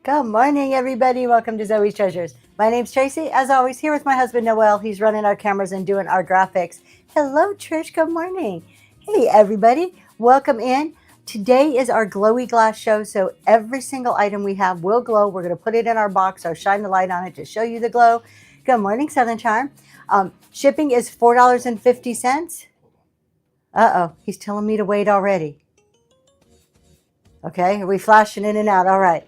Good morning, everybody. Welcome to Zoe's Treasures. My name's Tracy. As always, here with my husband, Noel. He's running our cameras and doing our graphics. Hello, Trish. Good morning. Hey, everybody. Welcome in. Today is our glowy glass show, so every single item we have will glow. We're going to put it in our box or shine the light on it to show you the glow. Good morning, Southern Charm. Shipping is $4.50. Uh-oh, he's telling me to wait already. Okay, are we flashing in and out? All right.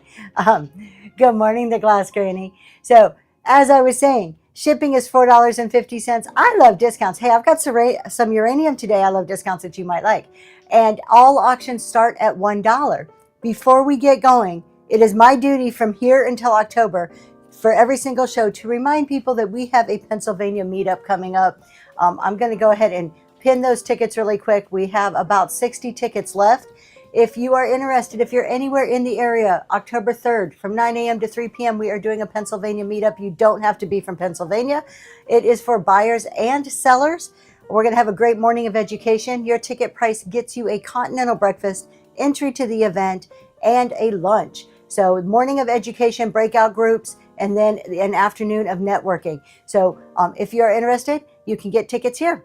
Good morning, the Glass Granny. So, as I was saying, shipping is $4.50. I love discounts. Hey, I've got some uranium today. I love discounts that you might like. And all auctions start at $1. Before we get going, it is my duty from here until October for every single show to remind people that we have a Pennsylvania meetup coming up. I'm going to go ahead and pin those tickets really quick. We have about 60 tickets left. If you are interested, if you're anywhere in the area, October 3rd from 9 a.m. to 3 p.m., we are doing a Pennsylvania meetup. You don't have to be from Pennsylvania. It is for buyers and sellers. We're going to have a great morning of education. Your ticket price gets you a continental breakfast, entry to the event, and a lunch. So morning of education, breakout groups, and then an afternoon of networking. So if you're interested, you can get tickets here.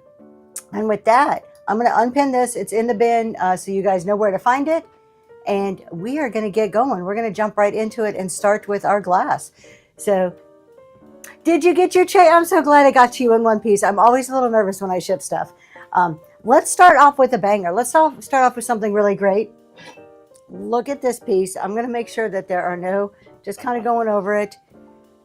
And with that, I'm going to unpin this. It's in the bin, so you guys know where to find it. And we are going to get going. We're going to jump right into it and start with our glass. So, did you get your tray? I'm so glad I got to you in one piece. I'm always a little nervous when I ship stuff. Let's start off with a banger. Let's start off with something really great. Look at this piece. I'm going to make sure that there are no, just kind of going over it,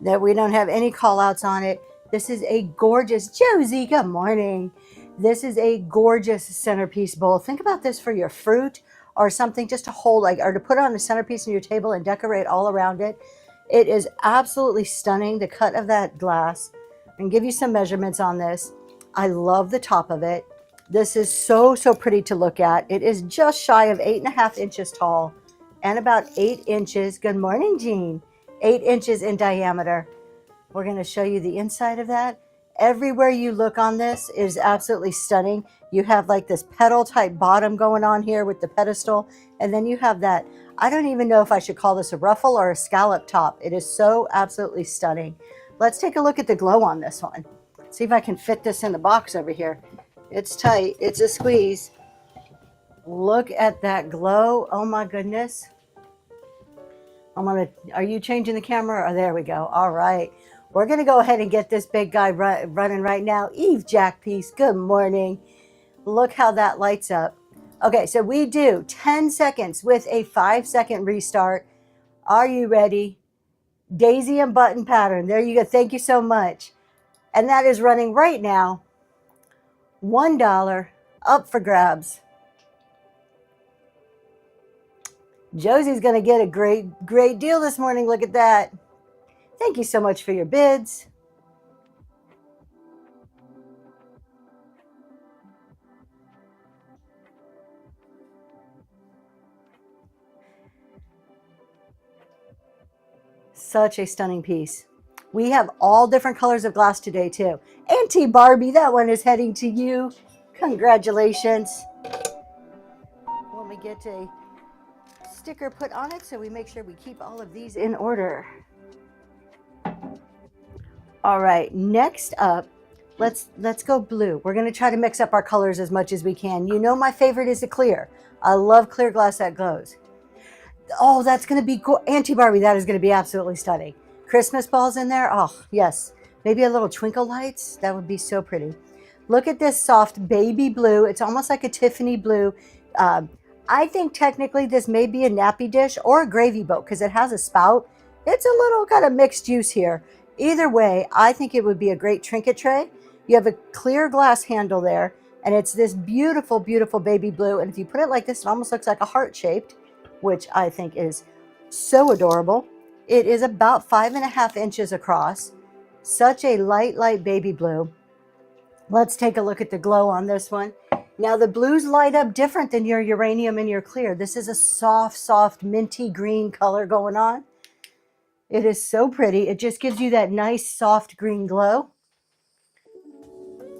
that we don't have any call outs on it. This is a gorgeous, Josie, good morning. This is a gorgeous centerpiece bowl. Think about this for your fruit or something just to hold, like, or to put on a centerpiece on your table and decorate all around it. It is absolutely stunning, the cut of that glass. I can give you some measurements on this. I love the top of it. This is so pretty to look at. It is just shy of 8.5 inches tall and about 8 inches. Good morning, Jean. 8 inches in diameter. We're going to show you the inside of that. Everywhere you look on this is absolutely stunning. You have like this petal type bottom going on here with the pedestal. And then you have that, I don't even know if I should call this a ruffle or a scallop top. It is so absolutely stunning. Let's take a look at the glow on this one. See if I can fit this in the box over here. It's tight. It's a squeeze. Look at that glow. Oh my goodness. Are you changing the camera? Oh, there we go. All right. We're going to go ahead and get this big guy running right now. Eve Jack Piece, good morning. Look how that lights up. Okay, so we do 10 seconds with a 5-second restart. Are you ready? Daisy and button pattern. There you go. Thank you so much. And that is running right now. $1 up for grabs. Josie's going to get a great deal this morning. Look at that. Thank you so much for your bids. Such a stunning piece. We have all different colors of glass today too. Auntie Barbie, that one is heading to you. Congratulations. Let me get a sticker put on it so we make sure we keep all of these in order. All right, next up, let's go blue. We're going to try to mix up our colors as much as we can. You know my favorite is the clear. I love clear glass that glows. Oh, that's going to be Auntie Barbie. That is going to be absolutely stunning. Christmas balls in there. Oh, yes. Maybe a little twinkle lights. That would be so pretty. Look at this soft baby blue. It's almost like a Tiffany blue. I think technically this may be a nappy dish or a gravy boat because it has a spout. It's a little kind of mixed use here. Either way, I think it would be a great trinket tray. You have a clear glass handle there, and it's this beautiful, beautiful baby blue. And if you put it like this, it almost looks like a heart-shaped, which I think is so adorable. It is about 5.5 inches across. Such a light baby blue. Let's take a look at the glow on this one. Now, the blues light up different than your uranium and your clear. This is a soft, minty green color going on. It is so pretty. It just gives you that nice, soft green glow.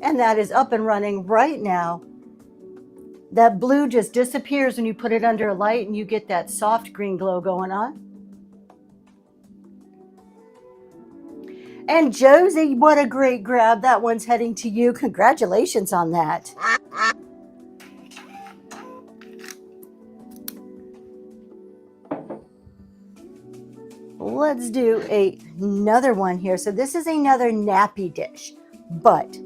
And that is up and running right now. That blue just disappears when you put it under a light and you get that soft green glow going on. And Josie, what a great grab. That one's heading to you. Congratulations on that. Let's do another one here. So this is another nappy dish, but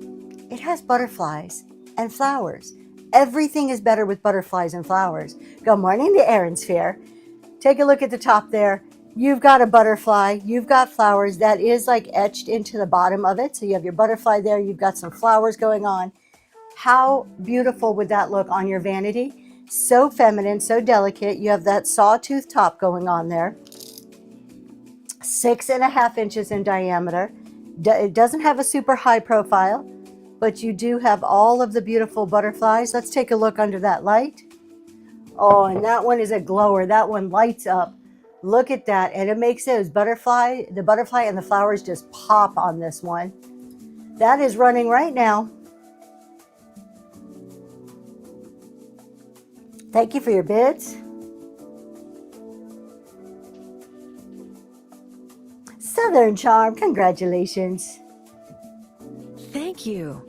it has butterflies and flowers. Everything is better with butterflies and flowers. Good morning, the Aaron Sphere. Take a look at the top there. You've got a butterfly, you've got flowers that is like etched into the bottom of it. So you have your butterfly there, you've got some flowers going on. How beautiful would that look on your vanity? So feminine, so delicate. You have that sawtooth top going on there. 6.5 inches in diameter. It doesn't have a super high profile, but you do have all of the beautiful butterflies. Let's take a look under that light. Oh, and that one is a glower. That one lights up. Look at that. And it makes those the butterfly and the flowers just pop on this one. That is running right now. Thank you for your bids. Southern Charm, congratulations. Thank you.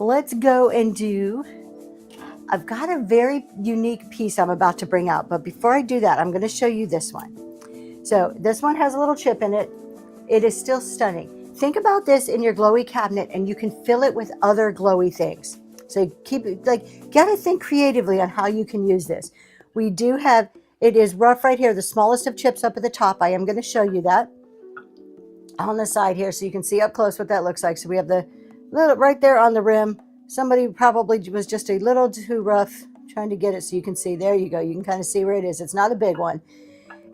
Let's go and do, I've got a very unique piece I'm about to bring out, but before I do that, I'm going to show you this one. So this one has a little chip in it. It is still stunning. Think about this in your glowy cabinet and you can fill it with other glowy things. So keep it, like, gotta think creatively on how you can use this. We do have, it is rough right here, the smallest of chips up at the top. I am going to show you that on the side here so you can see up close what that looks like. So we have the little right there on the rim. Somebody probably was just a little too rough trying to get it so you can see. There you go. You can kind of see where it is. It's not a big one.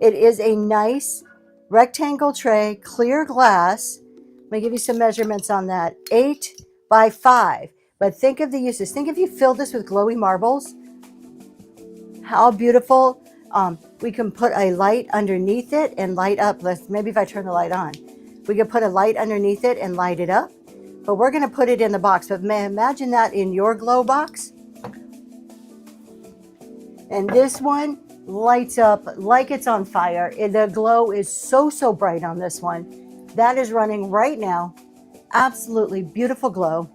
It is a nice rectangle tray, clear glass. Let me give you some measurements on that. 8 by 5. But think of the uses. Think if you filled this with glowy marbles, how beautiful. We can put a light underneath it and light up. Maybe if I turn the light on, we could put a light underneath it and light it up. But we're going to put it in the box. But imagine that in your glow box. And this one lights up like it's on fire. The glow is so bright on this one. That is running right now. Absolutely beautiful glow.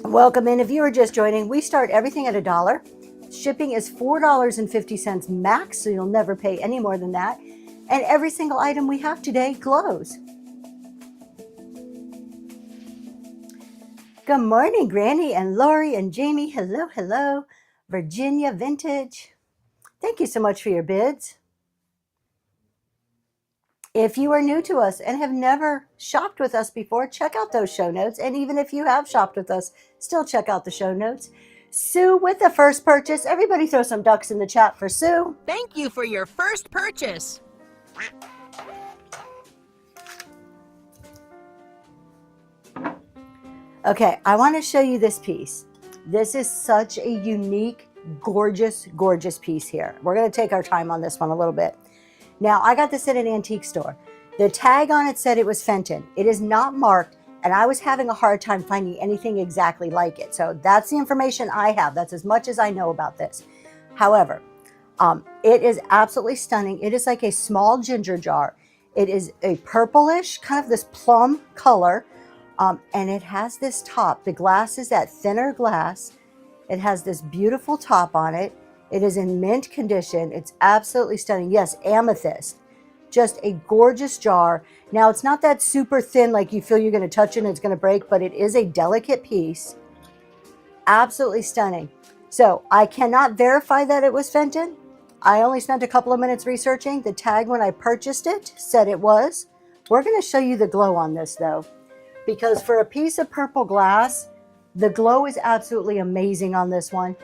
Welcome in. If you are just joining, we start everything at $1. Shipping is $4.50 max, so you'll never pay any more than that. And every single item we have today glows. Good morning, Granny and Lori and Jamie. Hello, hello. Virginia Vintage. Thank you so much for your bids. If you are new to us and have never shopped with us before, check out those show notes. And even if you have shopped with us, still check out the show notes. Sue with the first purchase. Everybody throw some ducks in the chat for Sue. Thank you for your first purchase. Okay, I want to show you this piece. This is such a unique, gorgeous, gorgeous piece here. We're going to take our time on this one a little bit. Now, I got this at an antique store. The tag on it said it was Fenton. It is not marked, and I was having a hard time finding anything exactly like it. So that's the information I have. That's as much as I know about this. However, it is absolutely stunning. It is like a small ginger jar. It is a purplish, kind of this plum color, and it has this top. The glass is that thinner glass. It has this beautiful top on it. It is in mint condition. It's absolutely stunning. Yes, amethyst. Just a gorgeous jar. Now, it's not that super thin like you feel you're going to touch it and it's going to break, but it is a delicate piece. Absolutely stunning. So I cannot verify that it was Fenton. I only spent a couple of minutes researching. The tag when I purchased it said it was. We're going to show you the glow on this though, because for a piece of purple glass, the glow is absolutely amazing on this one.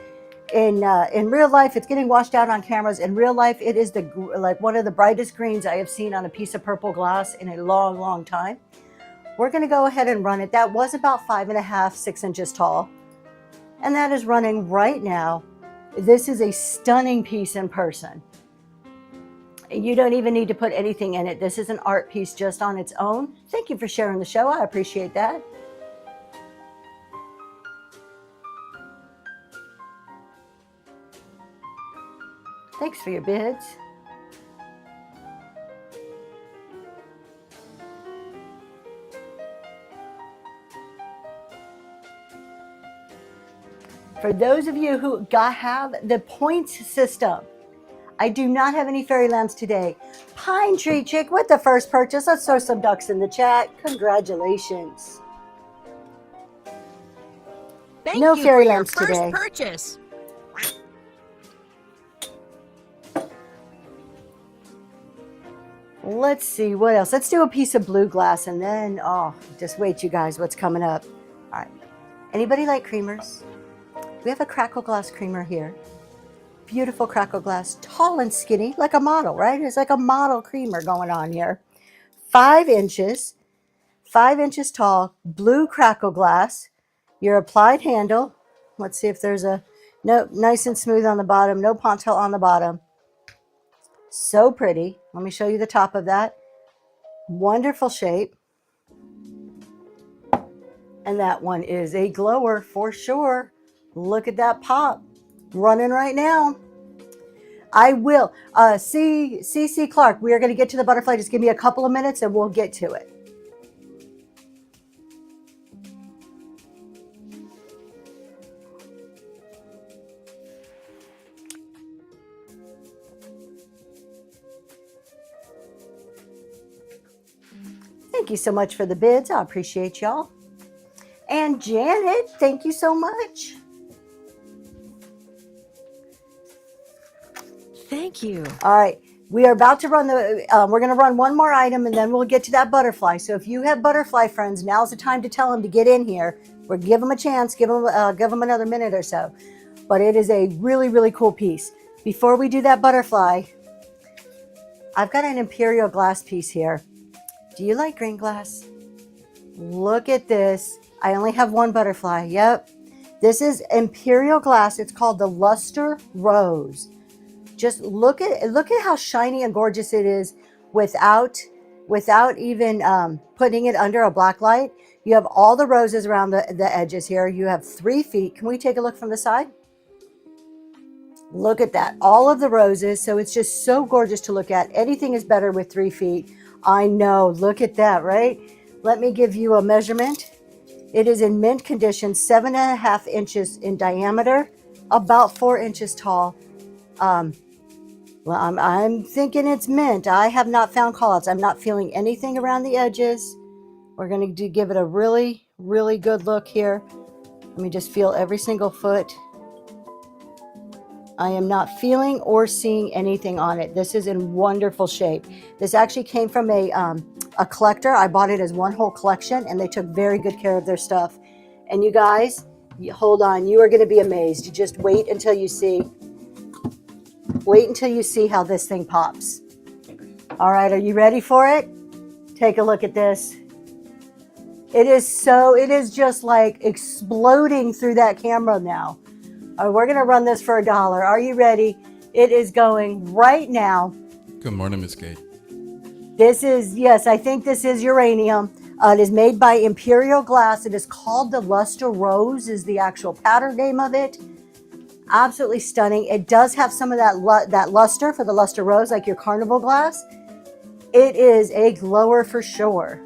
In real life, it's getting washed out on cameras. In real life, it is like one of the brightest greens I have seen on a piece of purple glass in a long, long time. We're going to go ahead and run it. That was about 5.5, 6 inches tall. And that is running right now. This is a stunning piece in person. You don't even need to put anything in it. This is an art piece just on its own. Thank you for sharing the show. I appreciate that. Thanks for your bids. For those of you who have the points system, I do not have any Fairylands today. Pine Tree Chick with the first purchase. Let's throw some ducks in the chat. Congratulations. Thank No you for your Fairylands first today. purchase. Let's see what else. Let's do a piece of blue glass and then, oh, just wait, you guys, what's coming up. All right. Anybody like creamers? We have a crackle glass creamer here. Beautiful crackle glass, tall and skinny, like a model, right? It's like a model creamer going on here. 5 inches, 5 inches tall, blue crackle glass. Your applied handle. Let's see if there's a, no, nice and smooth on the bottom, no pontel on the bottom. So pretty. Let me show you the top of that. Wonderful shape. And that one is a glower for sure. Look at that pop. Running right now. I will. CC Clark, we are going to get to the butterfly. Just give me a couple of minutes and we'll get to it. Thank you so much for the bids. I appreciate y'all. And Janet, thank you so much. Thank you. All right. We are about to run the, we're going to run one more item and then we'll get to that butterfly. So if you have butterfly friends, now's the time to tell them to get in here. We'll give them a chance, give them another minute or so. But it is a really, really cool piece. Before we do that butterfly, I've got an imperial glass piece here. Do you like green glass? Look at this. I only have one butterfly. Yep. This is imperial glass. It's called the Luster Rose. Just look at how shiny and gorgeous it is without even putting it under a black light. You have all the roses around the edges here. You have 3 feet. Can we take a look from the side? Look at that. All of the roses. So it's just so gorgeous to look at. Anything is better with 3 feet. I know. Look at that, right? Let me give you a measurement. It is in mint condition, 7.5 inches in diameter, about 4 inches tall. Well, I'm thinking it's mint. I have not found callouts. I'm not feeling anything around the edges. We're going to give it a really, really good look here. Let me just feel every single foot. I am not feeling or seeing anything on it. This is in wonderful shape. This actually came from a collector. I bought it as one whole collection, and they took very good care of their stuff. And you guys, hold on. You are going to be amazed. You just wait until you see. Wait until you see how this thing pops. All right, are you ready for it? Take a look at this. It is just like exploding through that camera now. We're going to run this for $1. Are you ready? It is going right now. Good morning, Miss Kate. This is, yes, I think this is uranium. It is made by Imperial Glass. It is called the Luster Rose is the actual pattern name of it. Absolutely stunning. It does have some of that luster for the Luster Rose, like your carnival glass. It is a glower for sure.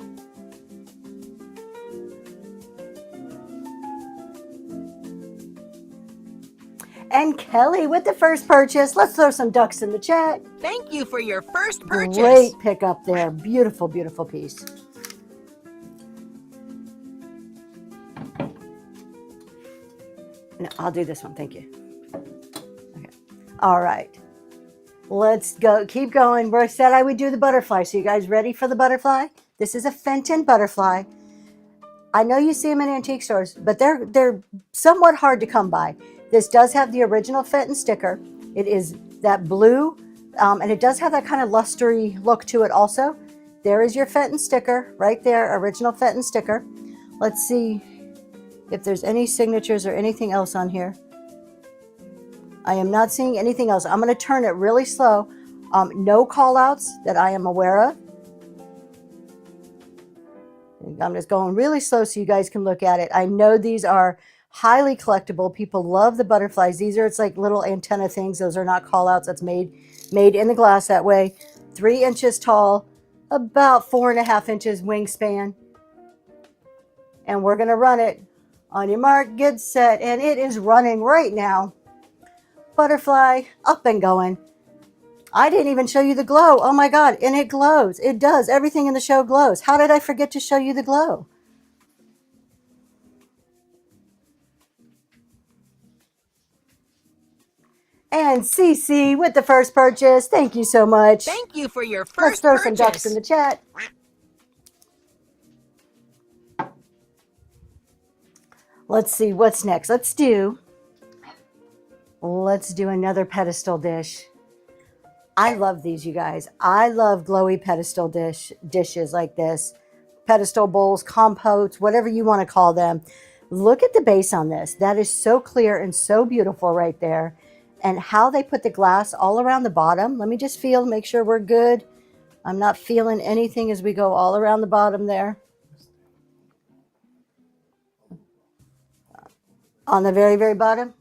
And Kelly with the first purchase. Let's throw some ducks in the chat. Thank you for your first purchase. Great pickup there. Beautiful, beautiful piece. No, I'll do this one. Thank you. Okay. All right. Let's go. Keep going. We said I would do the butterfly. So you guys ready for the butterfly? This is a Fenton butterfly. I know you see them in antique stores, but they're somewhat hard to come by. This does have the original Fenton sticker. It is that blue, and it does have that kind of lustery look to it also. There is your Fenton sticker right there, original Fenton sticker. Let's see if there's any signatures or anything else on here. I am not seeing anything else. I'm going to turn it really slow. No call outs that I am aware of. I'm just going really slow so you guys can look at it. I know these are Highly collectible. People love the butterflies. These are, it's like little antenna things. Those are not call outs. That's made in the glass that way. 3 inches tall, about 4.5 inches wingspan. And we're going to run it on your mark, get set, and it is running right now. Butterfly up and going. I didn't even show you the glow. Oh my God. And it glows. It does. Everything in the show glows. How did I forget to show you the glow? And Cece with the first purchase. Thank you so much. Thank you for your Let's first throw purchase. some ducks in the chat. Let's see what's next. Let's do another pedestal dish. I love these, you guys. I love glowy pedestal dishes like this. Pedestal bowls, compotes, whatever you want to call them. Look at the base on this. That is so clear and so beautiful right there. And how they put the glass all around the bottom. Let me just feel, make sure we're good. I'm not feeling anything as we go all around the bottom there. On the very, very bottom.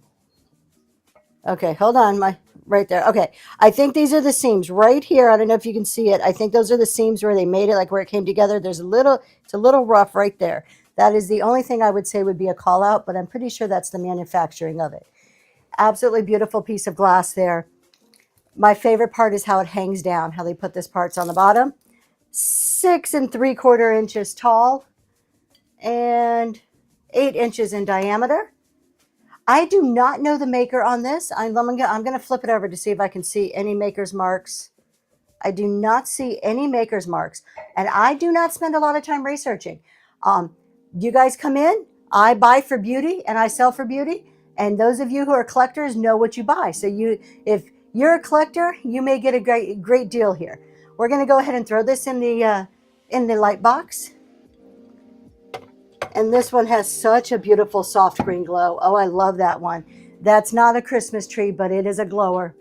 Okay, hold on, right there. Okay, I think these are the seams right here. I don't know if you can see it. I think those are the seams where they made it, like where it came together. It's a little rough right there. That is the only thing I would say would be a call out, but I'm pretty sure that's the manufacturing of it. Absolutely beautiful piece of glass there. My favorite part is how it hangs down, how they put this parts on the bottom. 6 3/4 inches tall and 8 inches in diameter. I do not know the maker on this. I'm going to flip it over to see if I can see any maker's marks. I do not see any maker's marks. And I do not spend a lot of time researching. You guys come in, I buy for beauty and I sell for beauty. And those of you who are collectors know what you buy. So if you're a collector, you may get a great deal here. We're going to go ahead and throw this in the light box. And this one has such a beautiful soft green glow. Oh, I love that one. That's not a Christmas tree, but it is a glower.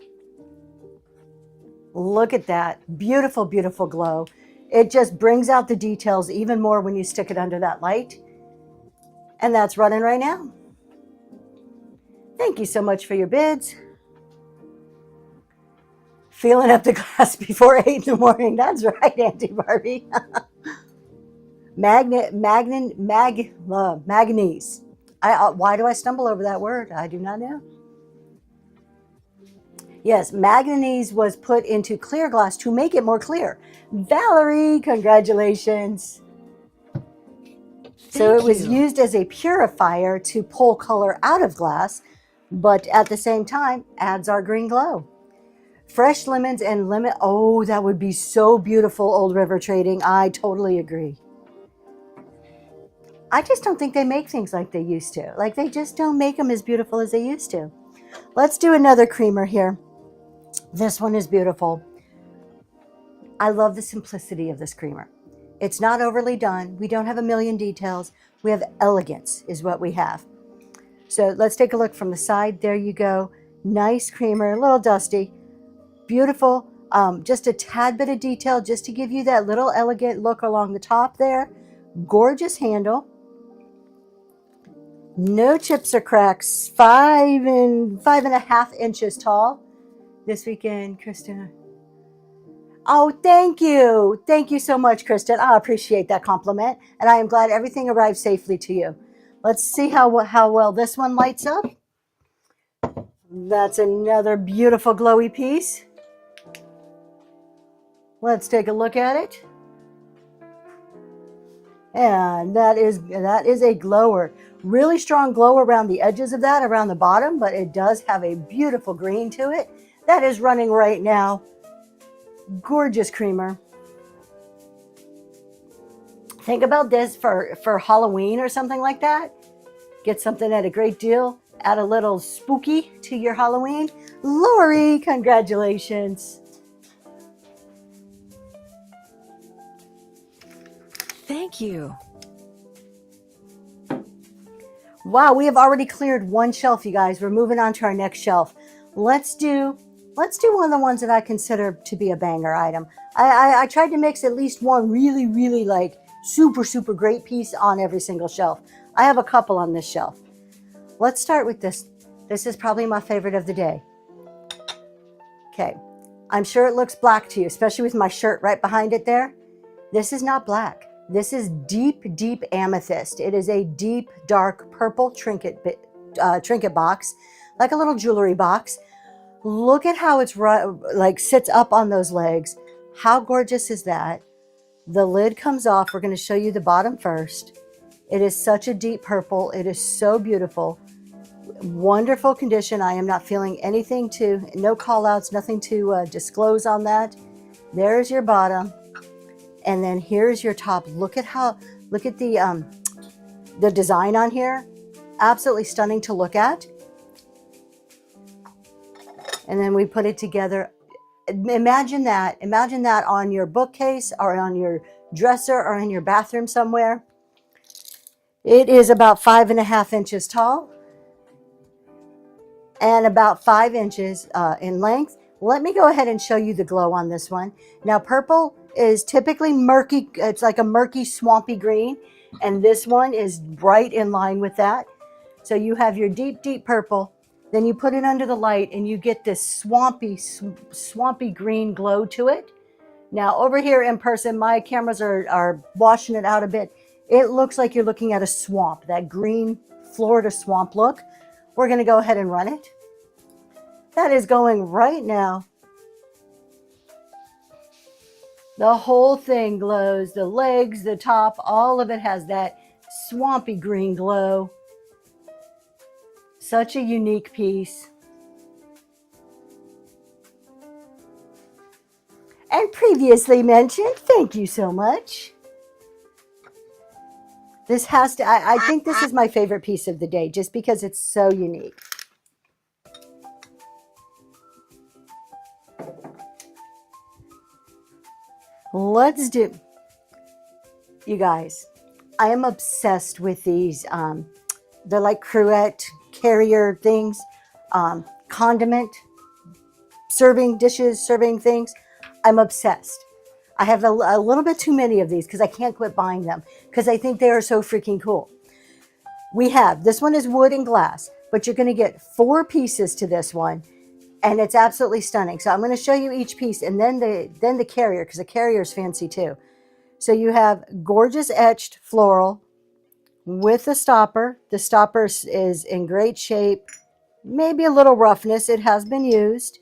Look at that. Beautiful, beautiful glow. It just brings out the details even more when you stick it under that light. And that's running right now. Thank you so much for your bids. Filling up the glass before 8 in the morning. That's right, Auntie Barbie. Manganese. Why do I stumble over that word? I do not know. Yes, manganese was put into clear glass to make it more clear. Valerie, congratulations. So it was used as a purifier to pull color out of glass, but at the same time adds our green glow. Fresh lemons and lemon. Oh, that would be so beautiful, Old River Trading. I totally agree. I just don't think they make things like they used to. Like they just don't make them as beautiful as they used to. Let's do another creamer here. This one is beautiful. I love the simplicity of this creamer. It's not overly done. We don't have a million details. We have elegance is what we have. So let's take a look from the side. There you go. Nice creamer, a little dusty. Beautiful. Just a tad bit of detail just to give you that little elegant look along the top there. Gorgeous handle. No chips or cracks. 5.5 inches tall. This weekend, Kristen. Oh, thank you. Thank you so much, Kristen. I appreciate that compliment. And I am glad everything arrived safely to you. Let's see how well this one lights up. That's another beautiful glowy piece. Let's take a look at it. And that is a glower. Really strong glow around the edges of that, around the bottom, but it does have a beautiful green to it. That is running right now. Gorgeous creamer. Think about this for Halloween or something like that. Get something at a great deal. Add a little spooky to your Halloween. Lori, congratulations. Thank you. Wow, we have already cleared one shelf, you guys. We're moving on to our next shelf. Let's do one of the ones that I consider to be a banger item. I tried to mix at least one really, really like super, super great piece on every single shelf. I have a couple on this shelf. Let's start with this. This is probably my favorite of the day. Okay, I'm sure it looks black to you, especially with my shirt right behind it there. This is not black. This is deep, deep amethyst. It is a deep, dark purple trinket box, like a little jewelry box. Look at how it's like sits up on those legs. How gorgeous is that? The lid comes off. We're going to show you the bottom first. It is such a deep purple. It is so beautiful. Wonderful condition. I am not feeling anything no call outs, nothing to disclose on that. There's your bottom. And then here's your top. Look at the design on here. Absolutely stunning to look at. And then we put it together. Imagine that on your bookcase or on your dresser or in your bathroom somewhere. It is about 5.5 inches tall and about 5 inches in length. Let me go ahead and show you the glow on this one. Now, purple is typically murky. It's like a murky, swampy green. And this one is right in line with that. So you have your deep, deep purple. Then you put it under the light and you get this swampy green glow to it. Now, over here in person, my cameras are washing it out a bit. It looks like you're looking at a swamp, that green Florida swamp look. We're going to go ahead and run it. That is going right now. The whole thing glows. The legs, the top, all of it has that swampy green glow. Such a unique piece. And previously mentioned, thank you so much. This has to, I think this is my favorite piece of the day just because it's so unique. Let's do, you guys, I am obsessed with these. They're like cruet carrier things, condiment, serving dishes, serving things. I'm obsessed. I have a little bit too many of these because I can't quit buying them because I think they are so freaking cool. We have, this one is wood and glass, but you're going to get 4 pieces to this one. And it's absolutely stunning. So I'm going to show you each piece and then the carrier, because the carrier is fancy too. So you have gorgeous etched floral with the stopper. The stopper is in great shape, maybe a little roughness. It has been used.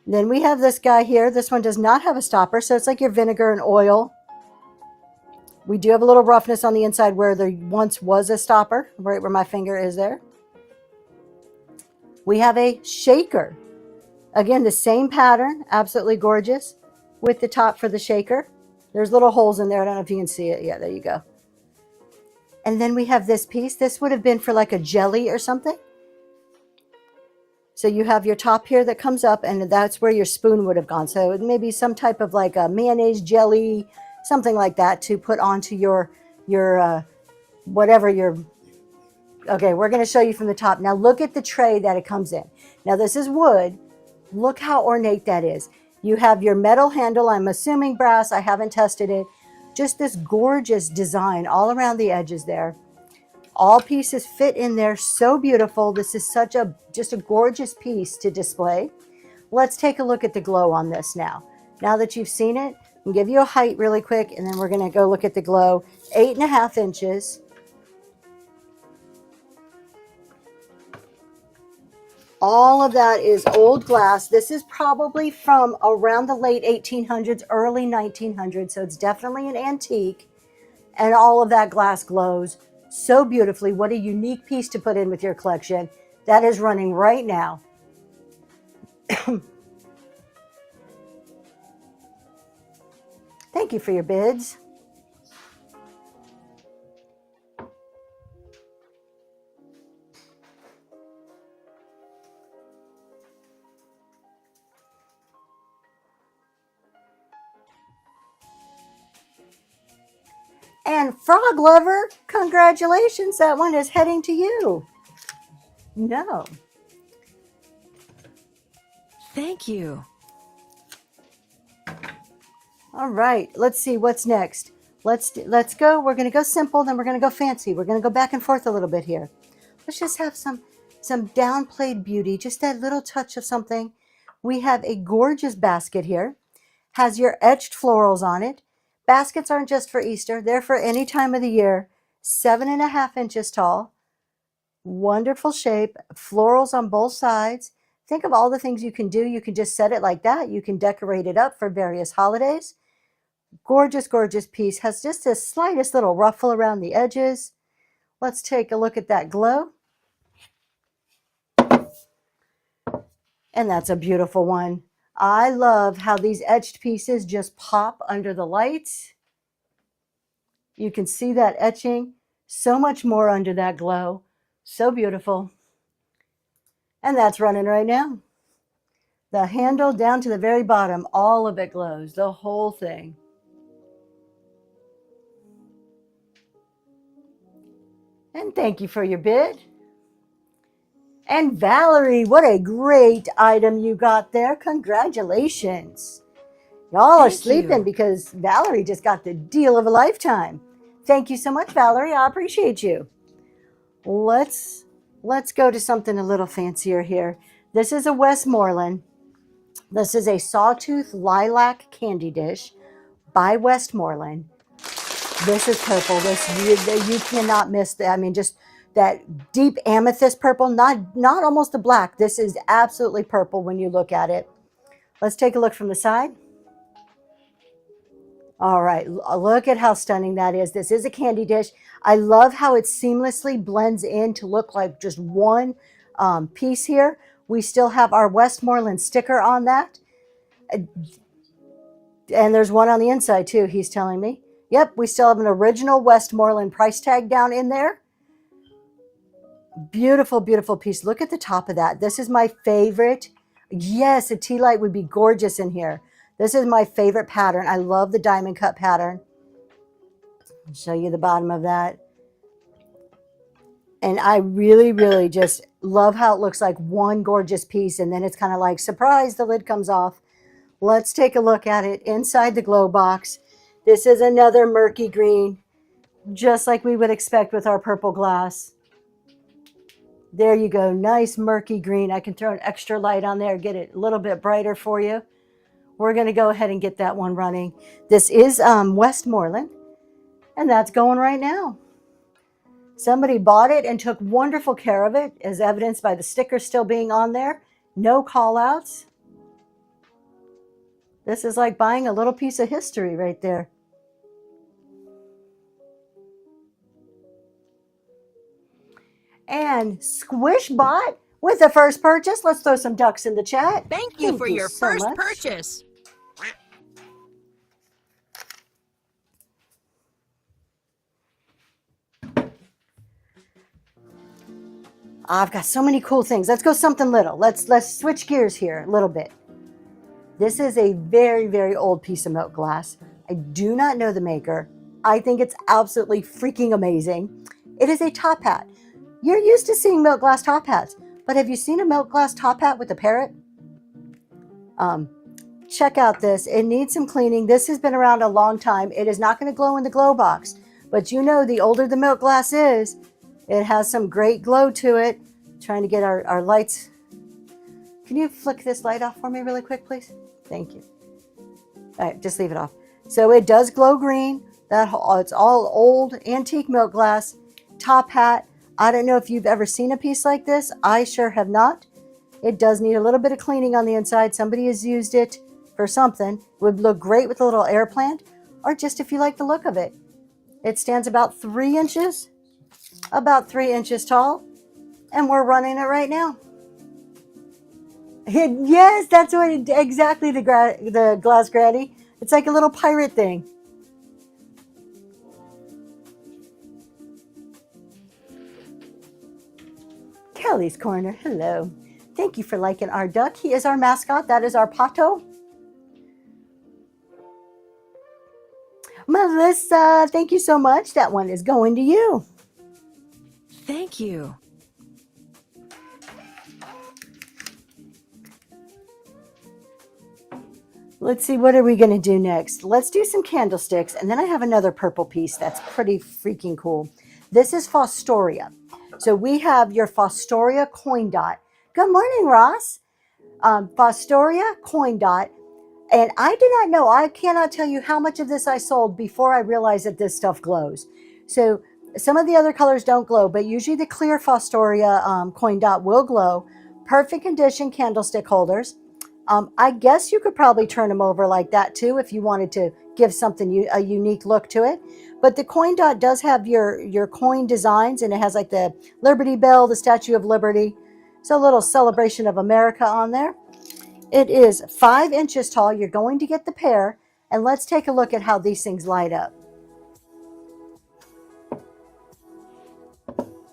Then we have this guy here. This one does not have a stopper, so it's like your vinegar and oil. We do have a little roughness on the inside where there once was a stopper, right where my finger is there. We have a shaker. Again, the same pattern, absolutely gorgeous, with the top for the shaker. There's little holes in there. I don't know if you can see it. Yeah, there you go. And then we have this piece. This would have been for like a jelly or something. So you have your top here that comes up, and that's where your spoon would have gone. So it may be some type of like a mayonnaise jelly, something like that to put onto your whatever your. Okay, we're going to show you from the top. Now look at the tray that it comes in. Now this is wood. Look how ornate that is. You have your metal handle. I'm assuming brass. I haven't tested it. Just this gorgeous design all around the edges there. All pieces fit in there. So beautiful. This is just a gorgeous piece to display. Let's take a look at the glow on this now. Now that you've seen it, I'll give you a height really quick, and then we're going to go look at the glow. 8.5 inches. All of that is old glass. This is probably from around the late 1800s, early 1900s, so it's definitely an antique. And all of that glass glows so beautifully. What a unique piece to put in with your collection. That is running right now. Thank you for your bids. And Frog Lover, congratulations. That one is heading to you. No. Thank you. All right. Let's see what's next. Let's go. We're going to go simple, then we're going to go fancy. We're going to go back and forth a little bit here. Let's just have some downplayed beauty, just that little touch of something. We have a gorgeous basket here. Has your etched florals on it. Baskets aren't just for Easter, they're for any time of the year. 7.5 inches tall. Wonderful shape. Florals on both sides. Think of all the things you can do. You can just set it like that. You can decorate it up for various holidays. Gorgeous, gorgeous piece. Has just the slightest little ruffle around the edges. Let's take a look at that glow. And that's a beautiful one. I love how these etched pieces just pop under the lights. You can see that etching. So much more under that glow. So beautiful. And that's running right now. The handle down to the very bottom, all of it glows, the whole thing. And thank you for your bid. And Valerie, what a great item you got there. Congratulations. Y'all are sleeping because Valerie just got the deal of a lifetime. Thank you so much, Valerie. I appreciate you. Let's go to something a little fancier here. This is a Westmoreland. This is a sawtooth lilac candy dish by Westmoreland. This is purple. You cannot miss that. I mean, just that deep amethyst purple, not almost the black. This is absolutely purple when you look at it. Let's take a look from the side. All right, look at how stunning that is. This is a candy dish. I love how it seamlessly blends in to look like just one piece here. We still have our Westmoreland sticker on that. And there's one on the inside too, he's telling me. Yep, we still have an original Westmoreland price tag down in there. Beautiful, beautiful piece. Look at the top of that. This is my favorite. Yes, a tea light would be gorgeous in here. This is my favorite pattern. I love the diamond cut pattern. I'll show you the bottom of that. And I really, really just love how it looks like one gorgeous piece. And then it's kind of like, surprise, the lid comes off. Let's take a look at it inside the glow box. This is another murky green, just like we would expect with our purple glass. There you go. Nice murky green. I can throw an extra light on there, get it a little bit brighter for you. We're going to go ahead and get that one running. This is Westmoreland, and that's going right now. Somebody bought it and took wonderful care of it, as evidenced by the sticker still being on there. No call outs. This is like buying a little piece of history right there. And Squishbot with the first purchase. Let's throw some ducks in the chat. Thank you for your first purchase. I've got so many cool things. Let's go something little. Let's switch gears here a little bit. This is a very, very old piece of milk glass. I do not know the maker. I think it's absolutely freaking amazing. It is a top hat. You're used to seeing milk glass top hats, but have you seen a milk glass top hat with a parrot? Check out this. It needs some cleaning. This has been around a long time. It is not going to glow in the glow box, but you know the older the milk glass is, it has some great glow to it. Trying to get our lights. Can you flick this light off for me really quick, please? Thank you. All right, just leave it off. So it does glow green. It's all old antique milk glass, top hat. I don't know if you've ever seen a piece like this. I sure have not. It does need a little bit of cleaning on the inside. Somebody has used it for something. It would look great with a little air plant, or just if you like the look of it. It stands about 3 inches, tall, and we're running it right now. Yes, that's what exactly the glass granny. It's like a little pirate thing. Kelly's Corner, hello. Thank you for liking our duck. He is our mascot. That is our Pato. Melissa, thank you so much. That one is going to you. Thank you. Let's see, what are we going to do next? Let's do some candlesticks, and then I have another purple piece that's pretty freaking cool. This is Fostoria. So we have your Fostoria coin dot. Good morning, Ross. Fostoria coin dot. And I do not know, I cannot tell you how much of this I sold before I realized that this stuff glows. So some of the other colors don't glow, but usually the clear Fostoria coin dot will glow. Perfect condition candlestick holders. I guess you could probably turn them over like that too if you wanted to give something a unique look to it. But the coin dot does have your coin designs, and it has like the Liberty Bell, the Statue of Liberty. So a little celebration of America on there. It is 5 inches tall. You're going to get the pair, and let's take a look at how these things light up.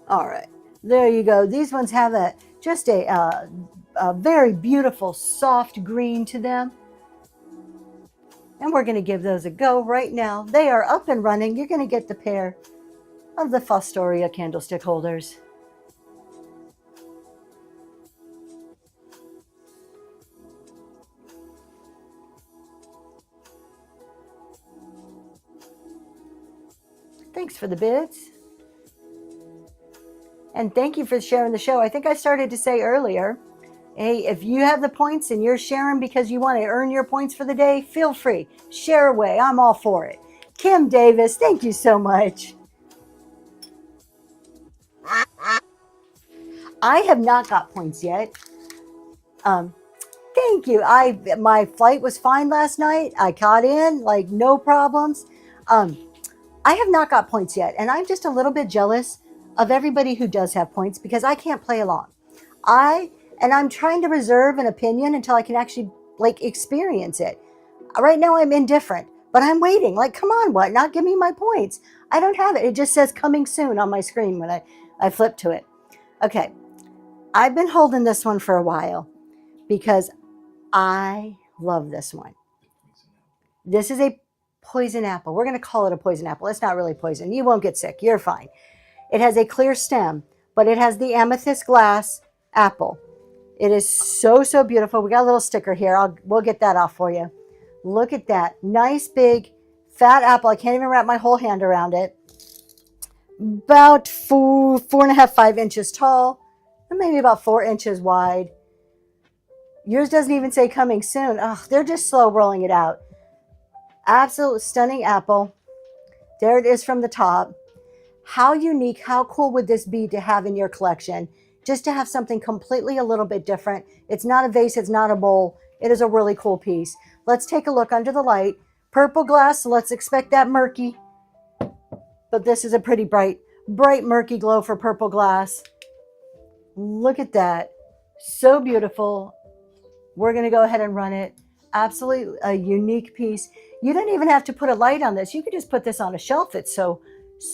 All right, there you go. These ones have just a very beautiful soft green to them. And we're going to give those a go right now. They are up and running. You're going to get the pair of the Fostoria candlestick holders. Thanks for the bids. And thank you for sharing the show. I think I started to say earlier, hey, if you have the points and you're sharing because you want to earn your points for the day, feel free. Share away. I'm all for it. Kim Davis, thank you so much. I have not got points yet. Thank you. My flight was fine last night. I caught in, like, no problems. I have not got points yet, and I'm just a little bit jealous of everybody who does have points because I can't play along. I'm trying to reserve an opinion until I can actually experience it. Right now I'm indifferent, but I'm waiting. Like, come on, what? Not give me my points. I don't have it. It just says coming soon on my screen when I flip to it. Okay. I've been holding this one for a while because I love this one. This is a poison apple. We're going to call it a poison apple. It's not really poison. You won't get sick. You're fine. It has a clear stem, but it has the amethyst glass apple. It is so, so beautiful. We got a little sticker here. We'll get that off for you. Look at that. Nice, big, fat apple. I can't even wrap my whole hand around it. About 4.5, 5 inches tall, and maybe about 4 inches wide. Yours doesn't even say coming soon. Oh, they're just slow rolling it out. Absolute stunning apple. There it is from the top. How unique, how cool would this be to have in your collection? Just to have something completely a little bit different. It's not a vase, it's not a bowl. It is a really cool piece. Let's take a look under the light. Purple glass, so let's expect that murky. But this is a pretty bright murky glow for purple glass. Look at that. So beautiful. We're going to go ahead and run it. Absolutely a unique piece. You don't even have to put a light on this. You could just put this on a shelf. It's so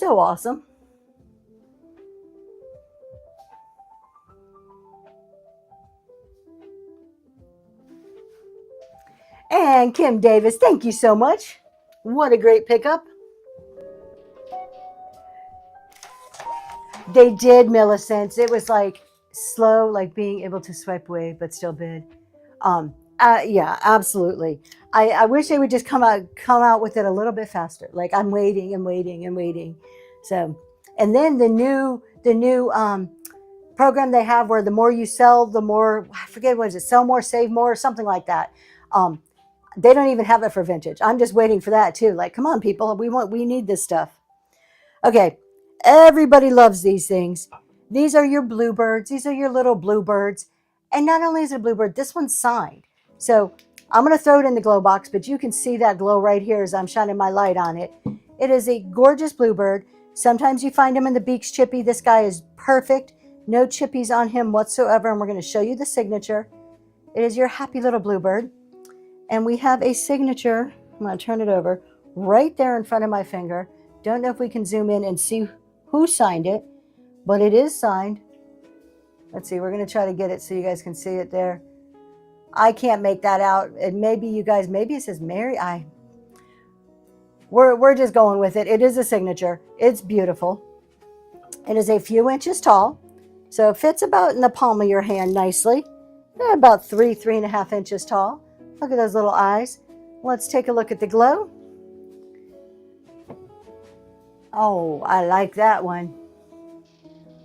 awesome. And Kim Davis, thank you so much. What a great pickup. They did, Millicent. It was like slow, like being able to swipe away, but still bid. Yeah, absolutely. I wish they would just come out with it a little bit faster. Like, I'm waiting and waiting and waiting. So, and then the new program they have where the more you sell, the more, I forget what is it, sell more, save more, or something like that. They don't even have it for vintage. I'm just waiting for that too. Like, come on, people, we need this stuff. Okay, everybody loves these things. These are your bluebirds. These are your little bluebirds. And not only is it a bluebird, this one's signed. So I'm going to throw it in the glow box, but you can see that glow right here as I'm shining my light on it. It is a gorgeous bluebird. Sometimes you find them in the beaks chippy. This guy is perfect. No chippies on him whatsoever. And we're going to show you the signature. It is your happy little bluebird. And we have a signature. I'm going to turn it over right there in front of my finger. Don't know if we can zoom in and see who signed it, but it is signed. Let's see, we're going to try to get it so you guys can see it there. I can't make that out. And maybe you guys, maybe it says Mary. We're just going with it. It is a signature. It's beautiful. It is a few inches tall. So it fits about in the palm of your hand nicely. About 3.5 inches tall. Look at those little eyes. Let's take a look at the glow. Oh, I like that one.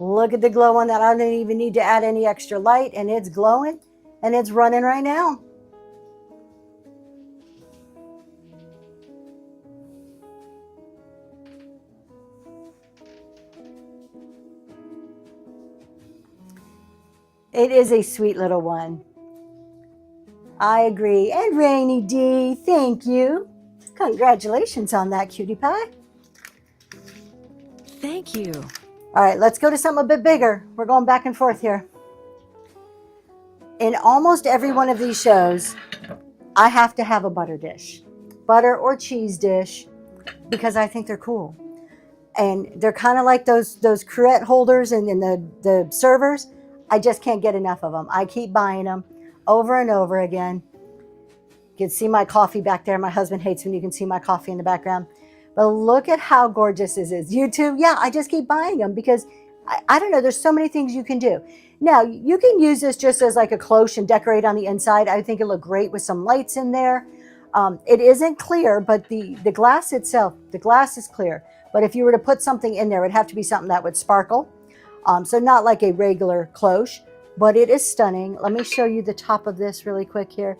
Look at the glow on that. I don't even need to add any extra light, and it's glowing, and it's running right now. It is a sweet little one. I agree. And Rainy D, thank you. Congratulations on that, cutie pie. Thank you. All right, let's go to something a bit bigger. We're going back and forth here. In almost every one of these shows, I have to have a butter dish. Butter or cheese dish, because I think they're cool. And they're kind of like those cruet holders and the servers. I just can't get enough of them. I keep buying them over and over again. You can see my coffee back there. My husband hates when you can see my coffee in the background. But look at how gorgeous this is. YouTube, yeah, I just keep buying them because, I don't know, there's so many things you can do. Now, you can use this just as like a cloche and decorate on the inside. I think it look great with some lights in there. It isn't clear, but the glass itself, the glass is clear. But if you were to put something in there, it'd have to be something that would sparkle. So not like a regular cloche, but it is stunning. Let me show you the top of this really quick here.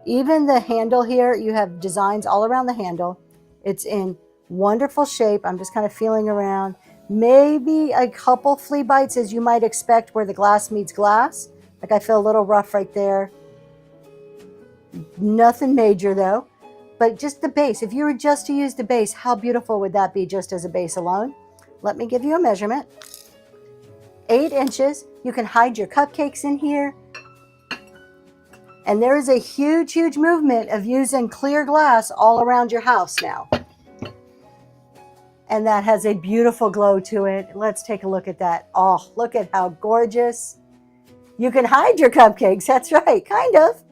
Even the handle here, you have designs all around the handle. It's in wonderful shape. I'm just kind of feeling around. Maybe a couple flea bites as you might expect where the glass meets glass. Like I feel a little rough right there. Nothing major though. But just the base. If you were just to use the base, how beautiful would that be just as a base alone? Let me give you a measurement. 8 inches. You can hide your cupcakes in here. And there is a huge, huge movement of using clear glass all around your house now. And that has a beautiful glow to it. Let's take a look at that. Oh, look at how gorgeous. You can hide your cupcakes. That's right, kind of.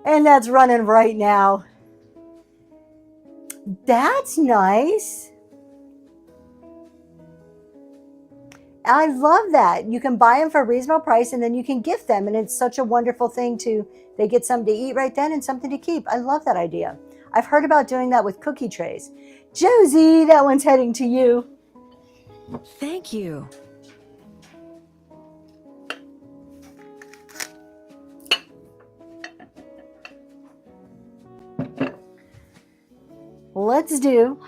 And that's running right now. That's nice. I love that. You can buy them for a reasonable price and then you can gift them. And it's such a wonderful thing they get something to eat right then and something to keep. I love that idea. I've heard about doing that with cookie trays. Josie, that one's heading to you. Thank you. Let's do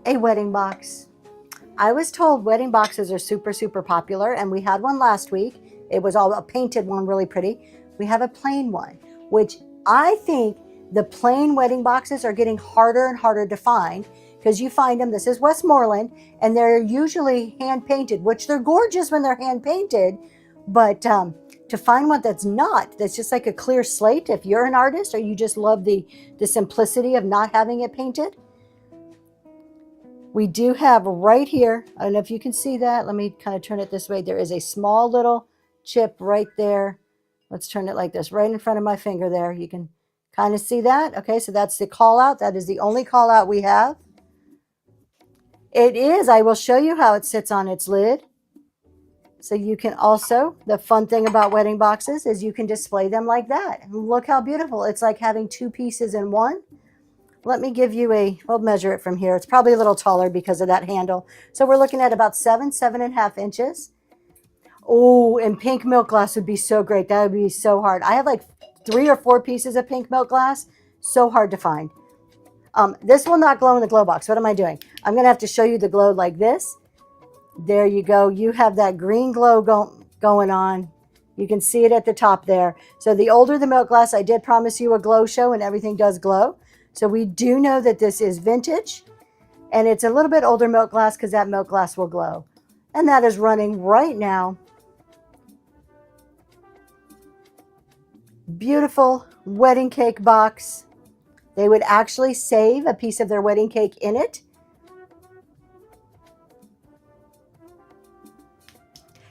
a wedding box. I was told wedding boxes are super, super popular, and we had one last week. It was all a painted one, really pretty. We have a plain one, which I think the plain wedding boxes are getting harder and harder to find because you find them, this is Westmoreland, and they're usually hand painted, which they're gorgeous when they're hand painted, but to find one that's not, that's just like a clear slate, if you're an artist or you just love the simplicity of not having it painted. We do have right here, I don't know if you can see that. Let me kind of turn it this way. There is a small little chip right there. Let's turn it like this, right in front of my finger there. You can kind of see that. Okay, so that's the call out. That is the only call out we have. It is, I will show you how it sits on its lid. So you can also, the fun thing about wedding boxes is you can display them like that. Look how beautiful. It's like having two pieces in one. Let me give you we'll measure it from here. It's probably a little taller because of that handle. So we're looking at about 7.5 inches. Oh, and pink milk glass would be so great. That would be so hard. I have like 3 or 4 pieces of pink milk glass. So hard to find. This will not glow in the glow box. What am I doing? I'm going to have to show you the glow like this. There you go. You have that green glow going on. You can see it at the top there. So the older the milk glass, I did promise you a glow show and everything does glow. So we do know that this is vintage and it's a little bit older milk glass because that milk glass will glow. And that is running right now. Beautiful wedding cake box. They would actually save a piece of their wedding cake in it.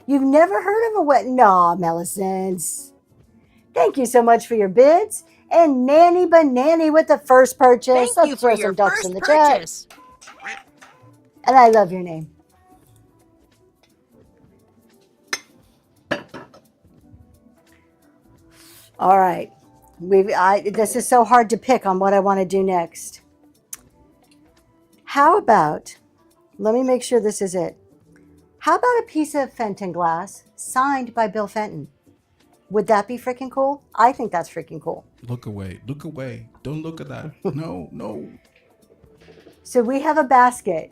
You've never heard of a wedding? No, Millicent. Thank you so much for your bids. And Nanny Banani with the first purchase. Thank you for your first purchase. And I love your name. All right. This is so hard to pick on what I want to do next. How about, let me make sure this is it. How about a piece of Fenton glass signed by Bill Fenton? Would that be freaking cool? I think that's freaking cool. Look away. Look away. Don't look at that. No, no. So we have a basket.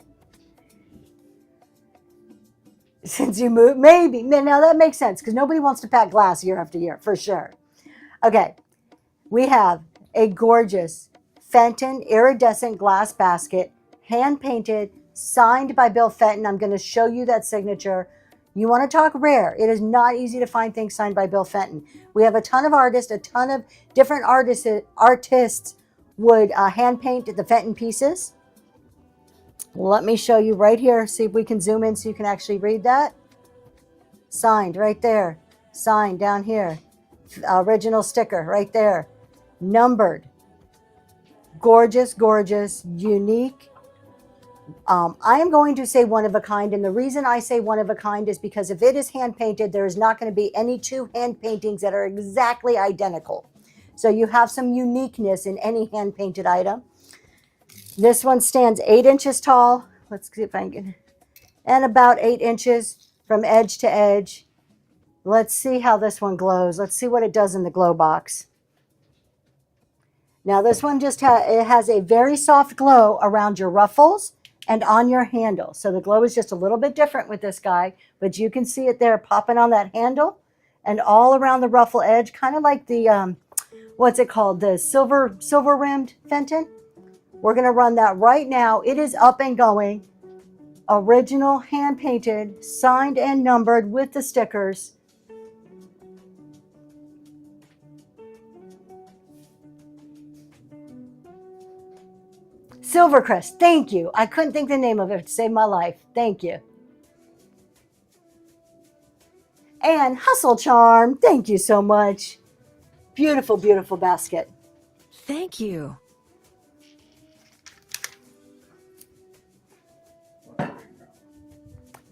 Since you moved, maybe. Now that makes sense because nobody wants to pack glass year after year, for sure. Okay. We have a gorgeous Fenton iridescent glass basket, hand painted, signed by Bill Fenton. I'm going to show you that signature. You want to talk rare. It is not easy to find things signed by Bill Fenton. We have a ton of artists, a ton of different artists would hand paint the Fenton pieces. Let me show you right here. See if we can zoom in so you can actually read that. Signed right there. Signed down here. Original sticker right there. Numbered. Gorgeous, gorgeous, unique. I am going to say one of a kind, and the reason I say one of a kind is because if it is hand painted, there is not going to be any two hand paintings that are exactly identical. So you have some uniqueness in any hand painted item. This one stands 8 inches tall. Let's see if I can, and about 8 inches from edge to edge. Let's see how this one glows. Let's see what it does in the glow box. Now this one just it has a very soft glow around your ruffles and on your handle. So the glow is just a little bit different with this guy, but you can see it there popping on that handle and all around the ruffle edge, kind of like the, what's it called? The silver rimmed Fenton. We're going to run that right now. It is up and going. Original, hand painted, signed and numbered with the stickers. Silvercrest, thank you. I couldn't think the name of it to save my life. Thank you. And Hustle Charm, thank you so much. Beautiful, beautiful basket. Thank you.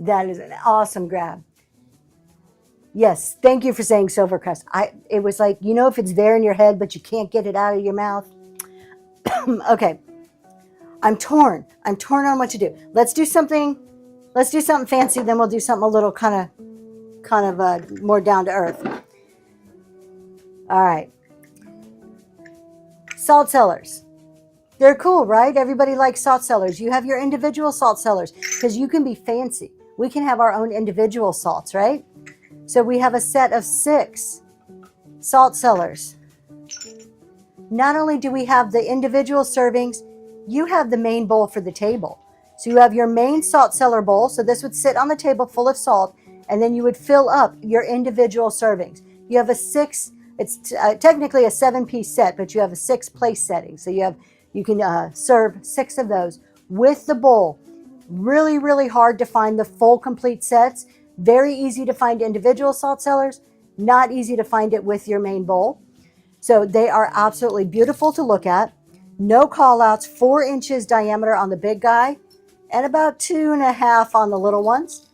That is an awesome grab. Yes, thank you for saying Silvercrest. It was like, you know, if it's there in your head, but you can't get it out of your mouth. Okay. I'm torn on what to do. Let's do something fancy, then we'll do something a little kind of more down to earth. All right. Salt cellars. They're cool, right? Everybody likes salt cellars. You have your individual salt cellars because you can be fancy. We can have our own individual salts, right? So we have a set of 6 salt cellars. Not only do we have the individual servings, you have the main bowl for the table. So you have your main salt cellar bowl. So this would sit on the table full of salt, and then you would fill up your individual servings. You have a 6, it's technically a 7-piece set, but you have a 6-place setting. So you can serve 6 of those with the bowl. Really, really hard to find the full complete sets. Very easy to find individual salt cellars. Not easy to find it with your main bowl. So they are absolutely beautiful to look at. No call outs, 4 inches diameter on the big guy and about 2.5 on the little ones.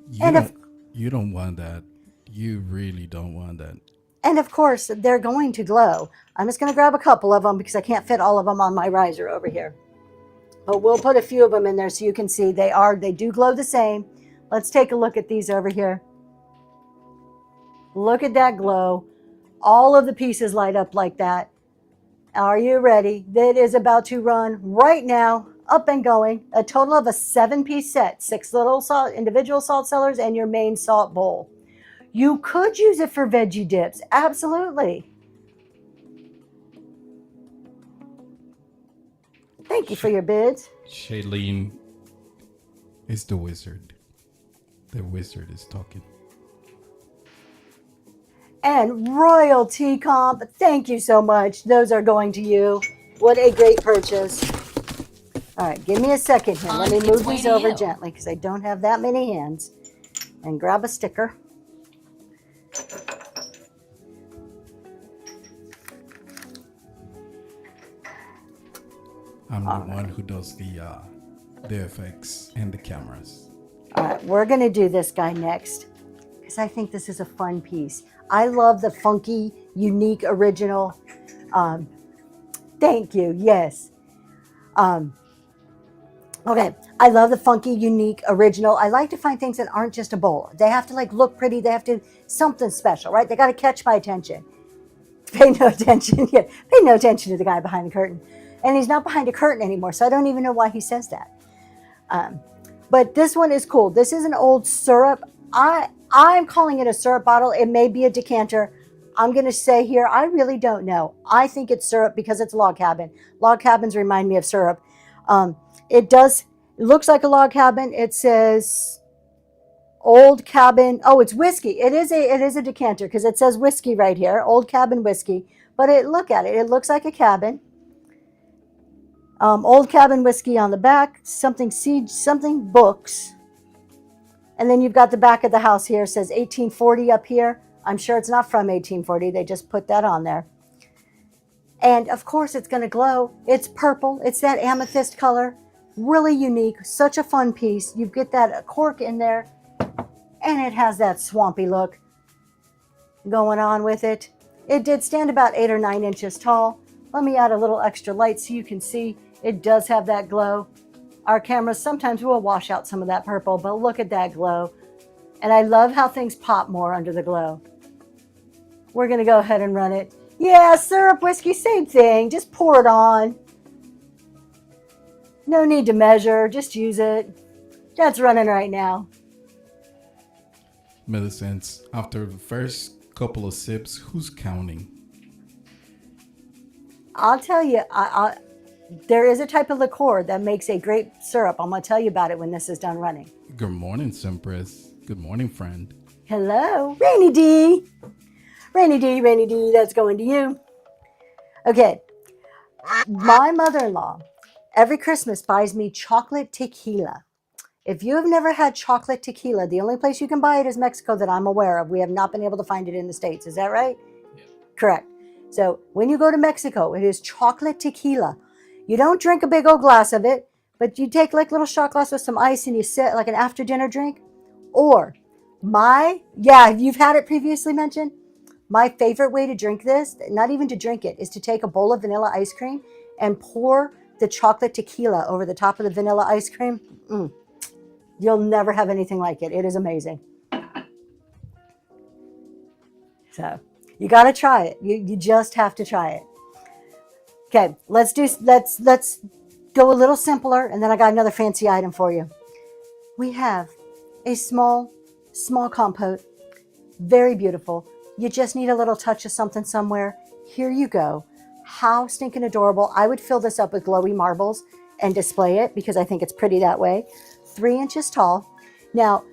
You don't want that. You really don't want that. And of course, they're going to glow. I'm just going to grab a couple of them because I can't fit all of them on my riser over here. But we'll put a few of them in there so you can see they do glow the same. Let's take a look at these over here. Look at that glow. All of the pieces light up like that. Are you ready? That is about to run right now, up and going. A total of a 7-piece set, 6 little individual salt cellars and your main salt bowl. You could use it for veggie dips. Absolutely. Thank you for your bids. Shailene is the wizard. The wizard is talking. And Royalty Comp, thank you so much. Those are going to you. What a great purchase. All right, give me a second here. Let me move these over gently because I don't have that many hands. And grab a sticker. I'm the one who does the effects and the cameras. All right, we're going to do this guy next because I think this is a fun piece. I love the funky, unique, original. Um, thank you. Yes. Um, okay. I love the funky, unique, original. I like to find things that aren't just a bowl. They have to like look pretty. They have to something special, right? They got to catch my attention. Pay no attention. Yeah, pay no attention to the guy behind the curtain, and he's not behind a curtain anymore. So I don't even know why he says that. But this one is cool. This is an old syrup. I'm calling it a syrup bottle. It may be a decanter. I'm going to say here, I really don't know. I think it's syrup because it's a log cabin. Log cabins remind me of syrup. It looks like a log cabin. It says old cabin. Oh, it's whiskey. It is a decanter because it says whiskey right here. Old cabin whiskey. But look at it. It looks like a cabin. Old cabin whiskey on the back, something books. And then you've got the back of the house here. It says 1840 up here. I'm sure it's not from 1840. They just put that on there. And of course it's going to glow. It's purple. It's that amethyst color. Really unique. Such a fun piece. You get that cork in there. And it has that swampy look going on with it. It did stand about 8 or 9 inches tall. Let me add a little extra light so you can see. It does have that glow. Our cameras sometimes will wash out some of that purple, but look at that glow. And I love how things pop more under the glow. We're going to go ahead and run it. Yeah, syrup, whiskey, same thing. Just pour it on. No need to measure. Just use it. That's running right now. Millicent, after the first couple of sips, who's counting? I'll tell you, there is a type of liqueur that makes a great syrup. I'm going to tell you about it when this is done running. Good morning, Simpress. Good morning, friend. Hello, Rainy D. Rainy D, that's going to you. Okay, my mother-in-law every Christmas buys me chocolate tequila. If you have never had chocolate tequila, the only place you can buy it is Mexico that I'm aware of. We have not been able to find it in the States. Is that right? Yeah. Correct. So when you go to Mexico, it is chocolate tequila. You don't drink a big old glass of it, but you take like a little shot glass with some ice and you sit like an after dinner drink. Or you've had it previously mentioned. My favorite way to drink this, not even to drink it, is to take a bowl of vanilla ice cream and pour the chocolate tequila over the top of the vanilla ice cream. You'll never have anything like it. It is amazing. So you got to try it. You just have to try it. Okay, let's go a little simpler, and then I got another fancy item for you. We have a small compote, very beautiful. You just need a little touch of something somewhere. Here you go. How stinking adorable. I would fill this up with glowy marbles and display it because I think it's pretty that way. 3 inches tall. Now,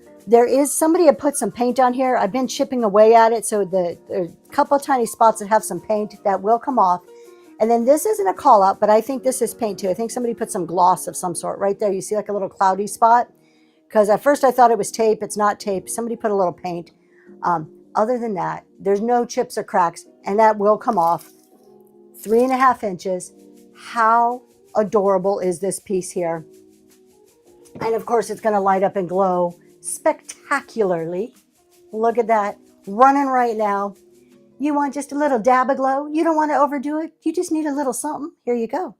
somebody had put some paint on here. I've been chipping away at it, so there's a couple of tiny spots that have some paint that will come off. And then this isn't a call out, but I think this is paint too. I think somebody put some gloss of some sort right there. You see like a little cloudy spot? Because at first I thought it was tape. It's not tape. Somebody put a little paint. Other than that, there's no chips or cracks, and that will come off. 3.5 inches. How adorable is this piece here? And of course, it's going to light up and glow spectacularly. Look at that. Running right now. You want just a little dab of glow? You don't want to overdo it? You just need a little something. Here you go.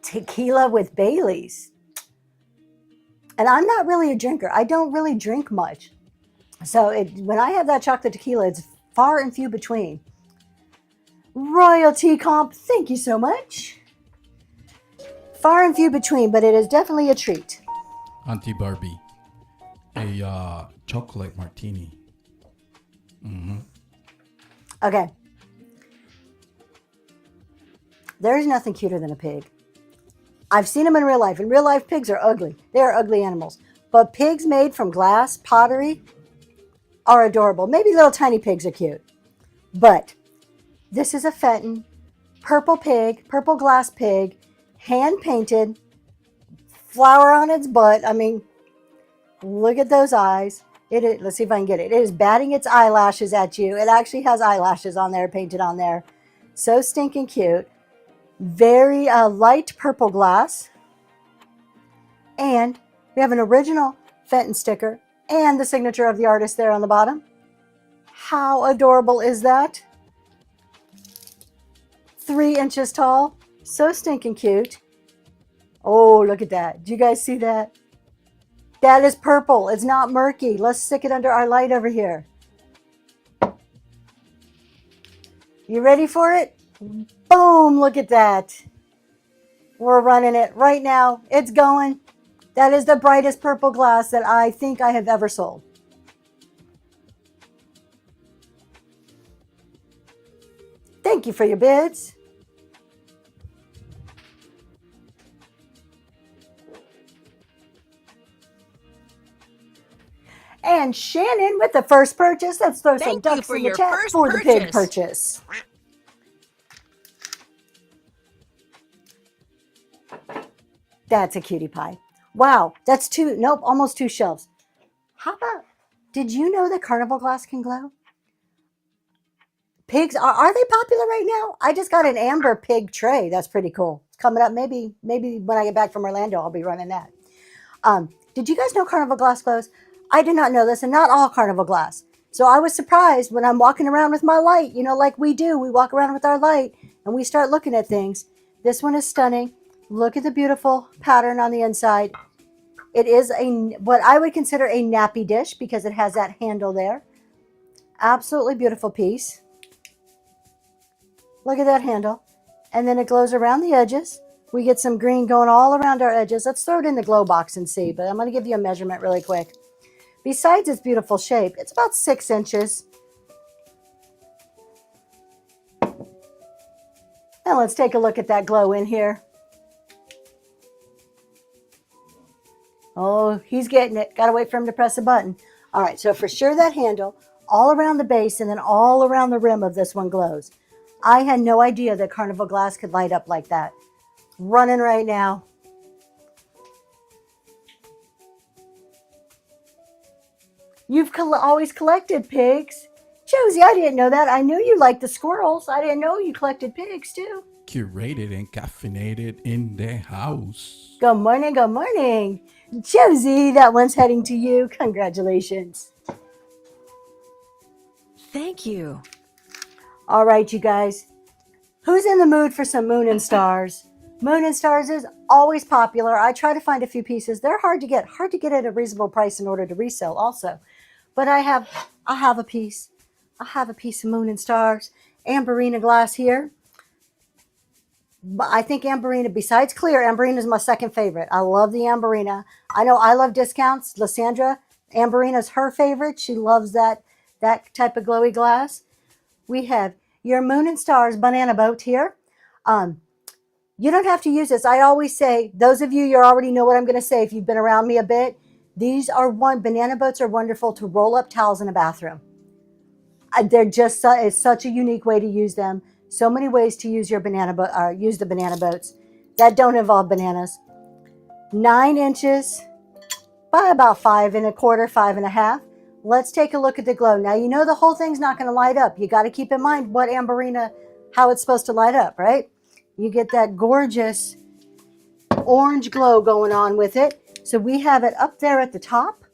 Tequila with Baileys. And I'm not really a drinker. I don't really drink much. So when I have that chocolate tequila, it's far and few between. Royalty comp, thank you so much. Far and few between, but it is definitely a treat. Auntie Barbie, a chocolate martini. Okay. There's nothing cuter than a pig. I've seen them in real life. In real life, pigs are ugly. They are ugly animals. But pigs made from glass, pottery, are adorable. Maybe little tiny pigs are cute. But this is a Fenton, purple pig, purple glass pig, hand painted, flower on its butt. I mean, look at those eyes. Let's see if I can get it. It is batting its eyelashes at you. It actually has eyelashes on there, painted on there. So stinking cute. Very light purple glass. And we have an original Fenton sticker And the signature of the artist there on the bottom. How adorable is that? 3 inches tall. So stinking cute. Oh, look at that. Do you guys see that? That is purple. It's not murky. Let's stick it under our light over here. You ready for it? Boom, look at that. We're running it right now. It's going. That is the brightest purple glass that I think I have ever sold. Thank you for your bids. And Shannon with the first purchase. Let's throw some ducks in the chat for the pig purchase. That's a cutie pie. Wow, that's two, nope, almost 2 shelves. How about, did you know that carnival glass can glow? Pigs, are they popular right now? I just got an amber pig tray. That's pretty cool. It's coming up, maybe when I get back from Orlando, I'll be running that. Did you guys know carnival glass glows? I did not know this, and not all carnival glass. So I was surprised when I'm walking around with my light, you know, like we do. We walk around with our light, and we start looking at things. This one is stunning. Look at the beautiful pattern on the inside. It is what I would consider a nappy dish because it has that handle there. Absolutely beautiful piece. Look at that handle. And then it glows around the edges. We get some green going all around our edges. Let's throw it in the glow box and see, but I'm going to give you a measurement really quick. Besides its beautiful shape, it's about 6 inches. And let's take a look at that glow in here. Oh, he's getting it. Got to wait for him to press a button. All right, so for sure that handle, all around the base and then all around the rim of this one glows. I had no idea that carnival glass could light up like that. Running right now. You've always collected pigs. Josie, I didn't know that. I knew you liked the squirrels. I didn't know you collected pigs too. Curated and caffeinated in the house. Good morning, good morning. Josie, that one's heading to you. Congratulations. Thank you. All right, you guys. Who's in the mood for some Moon and Stars? Moon and Stars is always popular. I try to find a few pieces. They're hard to get at a reasonable price in order to resell also. But I have a piece. I have a piece of Moon and Stars. Amberina glass here. But I think Amberina, besides clear, Amberina is my second favorite. I love the Amberina. I know I love discounts. Lysandra, Amberina is her favorite. She loves that type of glowy glass. We have your Moon and Stars banana boat here. You don't have to use this. I always say, those of you already know what I'm going to say if you've been around me a bit. Banana boats are wonderful to roll up towels in a bathroom. They're just, it's such a unique way to use them. So many ways to use your banana boat, or use the banana boats that don't involve bananas. 9 inches by about 5 1/4, 5 1/2. Let's take a look at the glow. Now, you know the whole thing's not going to light up. You got to keep in mind what Amberina, how it's supposed to light up, right? You get that gorgeous orange glow going on with it. So we have it up there at the top.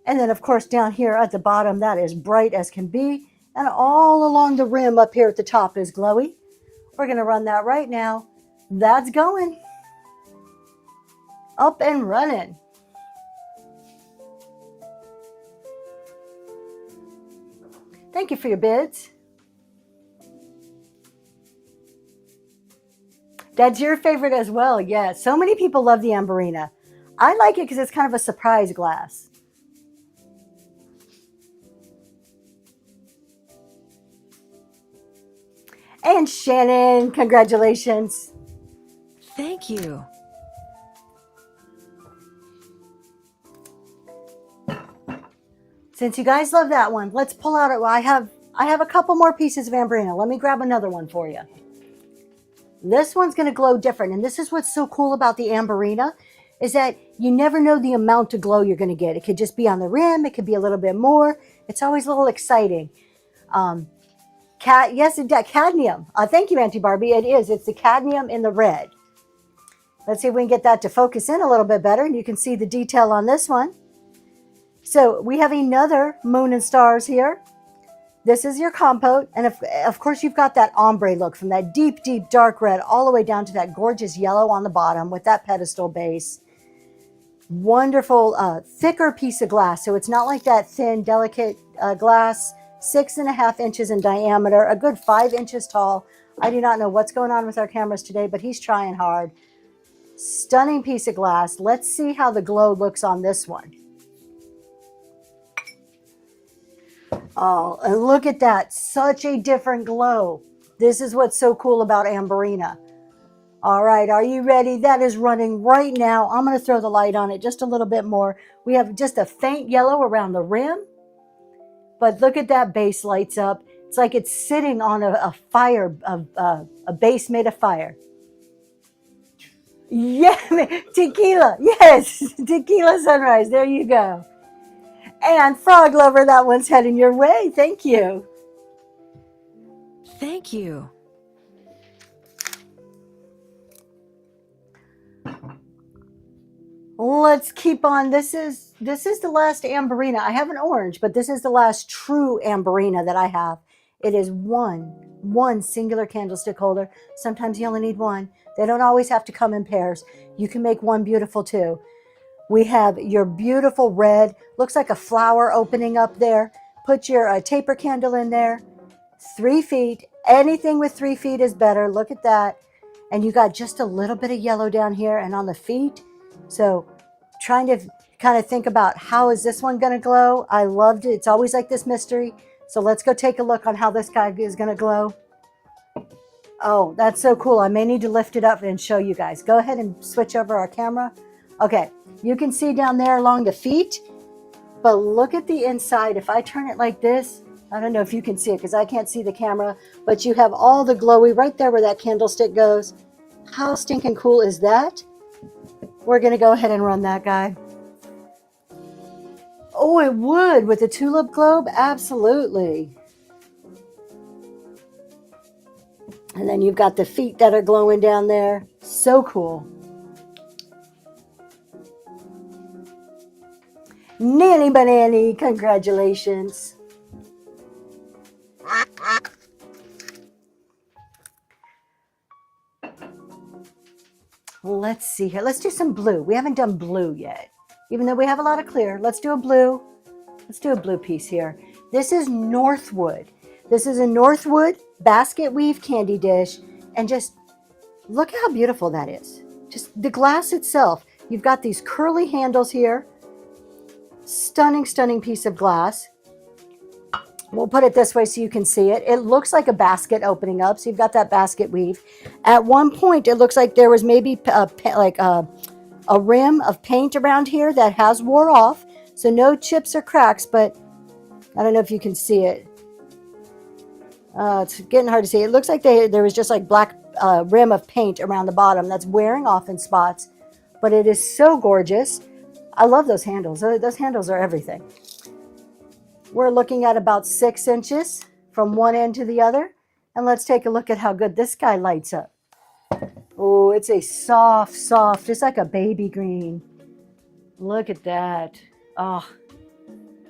And then, of course, down here at the bottom, that is bright as can be. And all along the rim up here at the top is glowy. We're going to run that right now. That's going. Up and running. Thank you for your bids. That's your favorite as well. Yeah, so many people love the Amberina. I like it because it's kind of a surprise glass. And Shannon, congratulations. Thank you. Since you guys love that one, let's pull out it. I have a couple more pieces of Amberina. Let me grab another one for you. This one's going to glow different, and this is what's so cool about the Amberina, is that you never know the amount of glow you're going to get. It could just be on the rim. It could be a little bit more. It's always a little exciting. Yes, cadmium. Thank you, Auntie Barbie. It is. It's the cadmium in the red. Let's see if we can get that to focus in a little bit better, and you can see the detail on this one. So we have another moon and stars here. This is your compote. And of course, you've got that ombre look from that deep, deep dark red all the way down to that gorgeous yellow on the bottom with that pedestal base. Wonderful, thicker piece of glass. So it's not like that thin, delicate glass, 6.5 inches in diameter, a good 5 inches tall. I do not know what's going on with our cameras today, but he's trying hard. Stunning piece of glass. Let's see how the glow looks on this one. Oh, and look at that. Such a different glow. This is what's so cool about Amberina. All right, are you ready? That is running right now. I'm going to throw the light on it just a little bit more. We have just a faint yellow around the rim. But look at that base lights up. It's like it's sitting on a fire, a base made of fire. Yeah, tequila. Yes, tequila sunrise. There you go. And Frog Lover, that one's heading your way. Thank you. Thank you. Let's keep on. This is the last Amberina. I have an orange, but this is the last true Amberina that I have. It is one singular candlestick holder. Sometimes you only need one. They don't always have to come in pairs. You can make one beautiful too. We have your beautiful red. Looks like a flower opening up there. Put your taper candle in there. 3 feet. Anything with 3 feet is better. Look at that. And you got just a little bit of yellow down here and on the feet. So trying to kind of think about how is this one going to glow. I loved it. It's always like this mystery. So let's go take a look on how this guy is going to glow. Oh, that's so cool. I may need to lift it up and show you guys. Go ahead and switch over our camera. Okay, you can see down there along the feet, but look at the inside. If I turn it like this, I don't know if you can see it because I can't see the camera, but you have all the glowy right there where that candlestick goes. How stinking cool is that? We're going to go ahead and run that guy. Oh, it would with the tulip globe? Absolutely. And then you've got the feet that are glowing down there. So cool. Nanny Banani, congratulations. Let's see here. Let's do some blue. We haven't done blue yet. Even though we have a lot of clear, let's do a blue. Let's do a blue piece here. This is Northwood. This is a Northwood basket weave candy dish. And just look how beautiful that is. Just the glass itself. You've got these curly handles here. Stunning, stunning piece of glass. We'll put it this way so you can see it. It looks like a basket opening up. So you've got that basket weave. At one point, it looks like there was maybe a rim of paint around here that has wore off. So no chips or cracks, but I don't know if you can see it. It's getting hard to see. It looks like there was just like black rim of paint around the bottom that's wearing off in spots. But it is so gorgeous. I love those handles. Those handles are everything. We're looking at about 6 inches from one end to the other. And let's take a look at how good this guy lights up. Oh, it's a soft, just like a baby green. Look at that. Oh,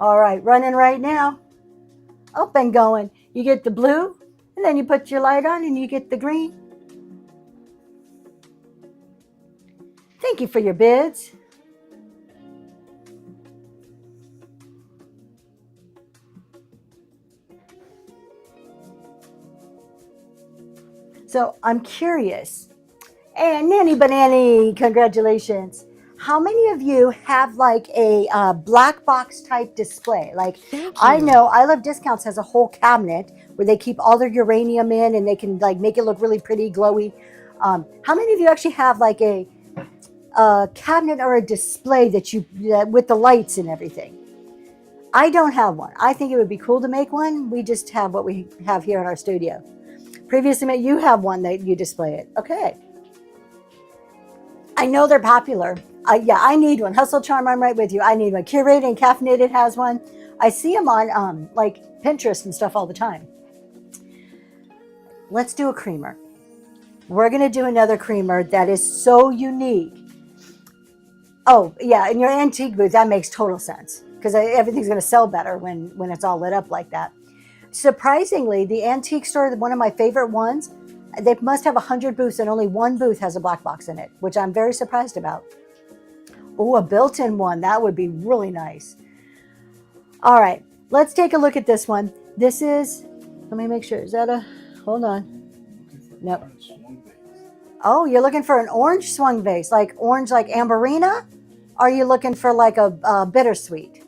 all right, running right now. Up and going. You get the blue, and then you put your light on, and you get the green. Thank you for your bids. So I'm curious. And Nanny Banani, congratulations. How many of you have like a black box type display? Like, I know I Love Discounts has a whole cabinet where they keep all their uranium in and they can like make it look really pretty, glowy. How many of you actually have like a cabinet or a display that with the lights and everything? I don't have one. I think it would be cool to make one. We just have what we have here in our studio. Previously, you have one that you display it. Okay. I know they're popular. Yeah, I need one. Hustle Charm, I'm right with you. I need one. Curated and Caffeinated has one. I see them on like Pinterest and stuff all the time. Let's do a creamer. We're going to do another creamer that is so unique. Oh, yeah, in your antique booth, that makes total sense. because everything's going to sell better when it's all lit up like that. Surprisingly, the antique store, one of my favorite ones, they must have 100 booths and only one booth has a black box in it, which I'm very surprised about. Oh, a built-in one. That would be really nice. All right, let's take a look at this one. This is, let me make sure. Is that a, hold on. Nope. Oh, you're looking for an orange swung vase, like orange, like Amberina? Or are you looking for like a bittersweet?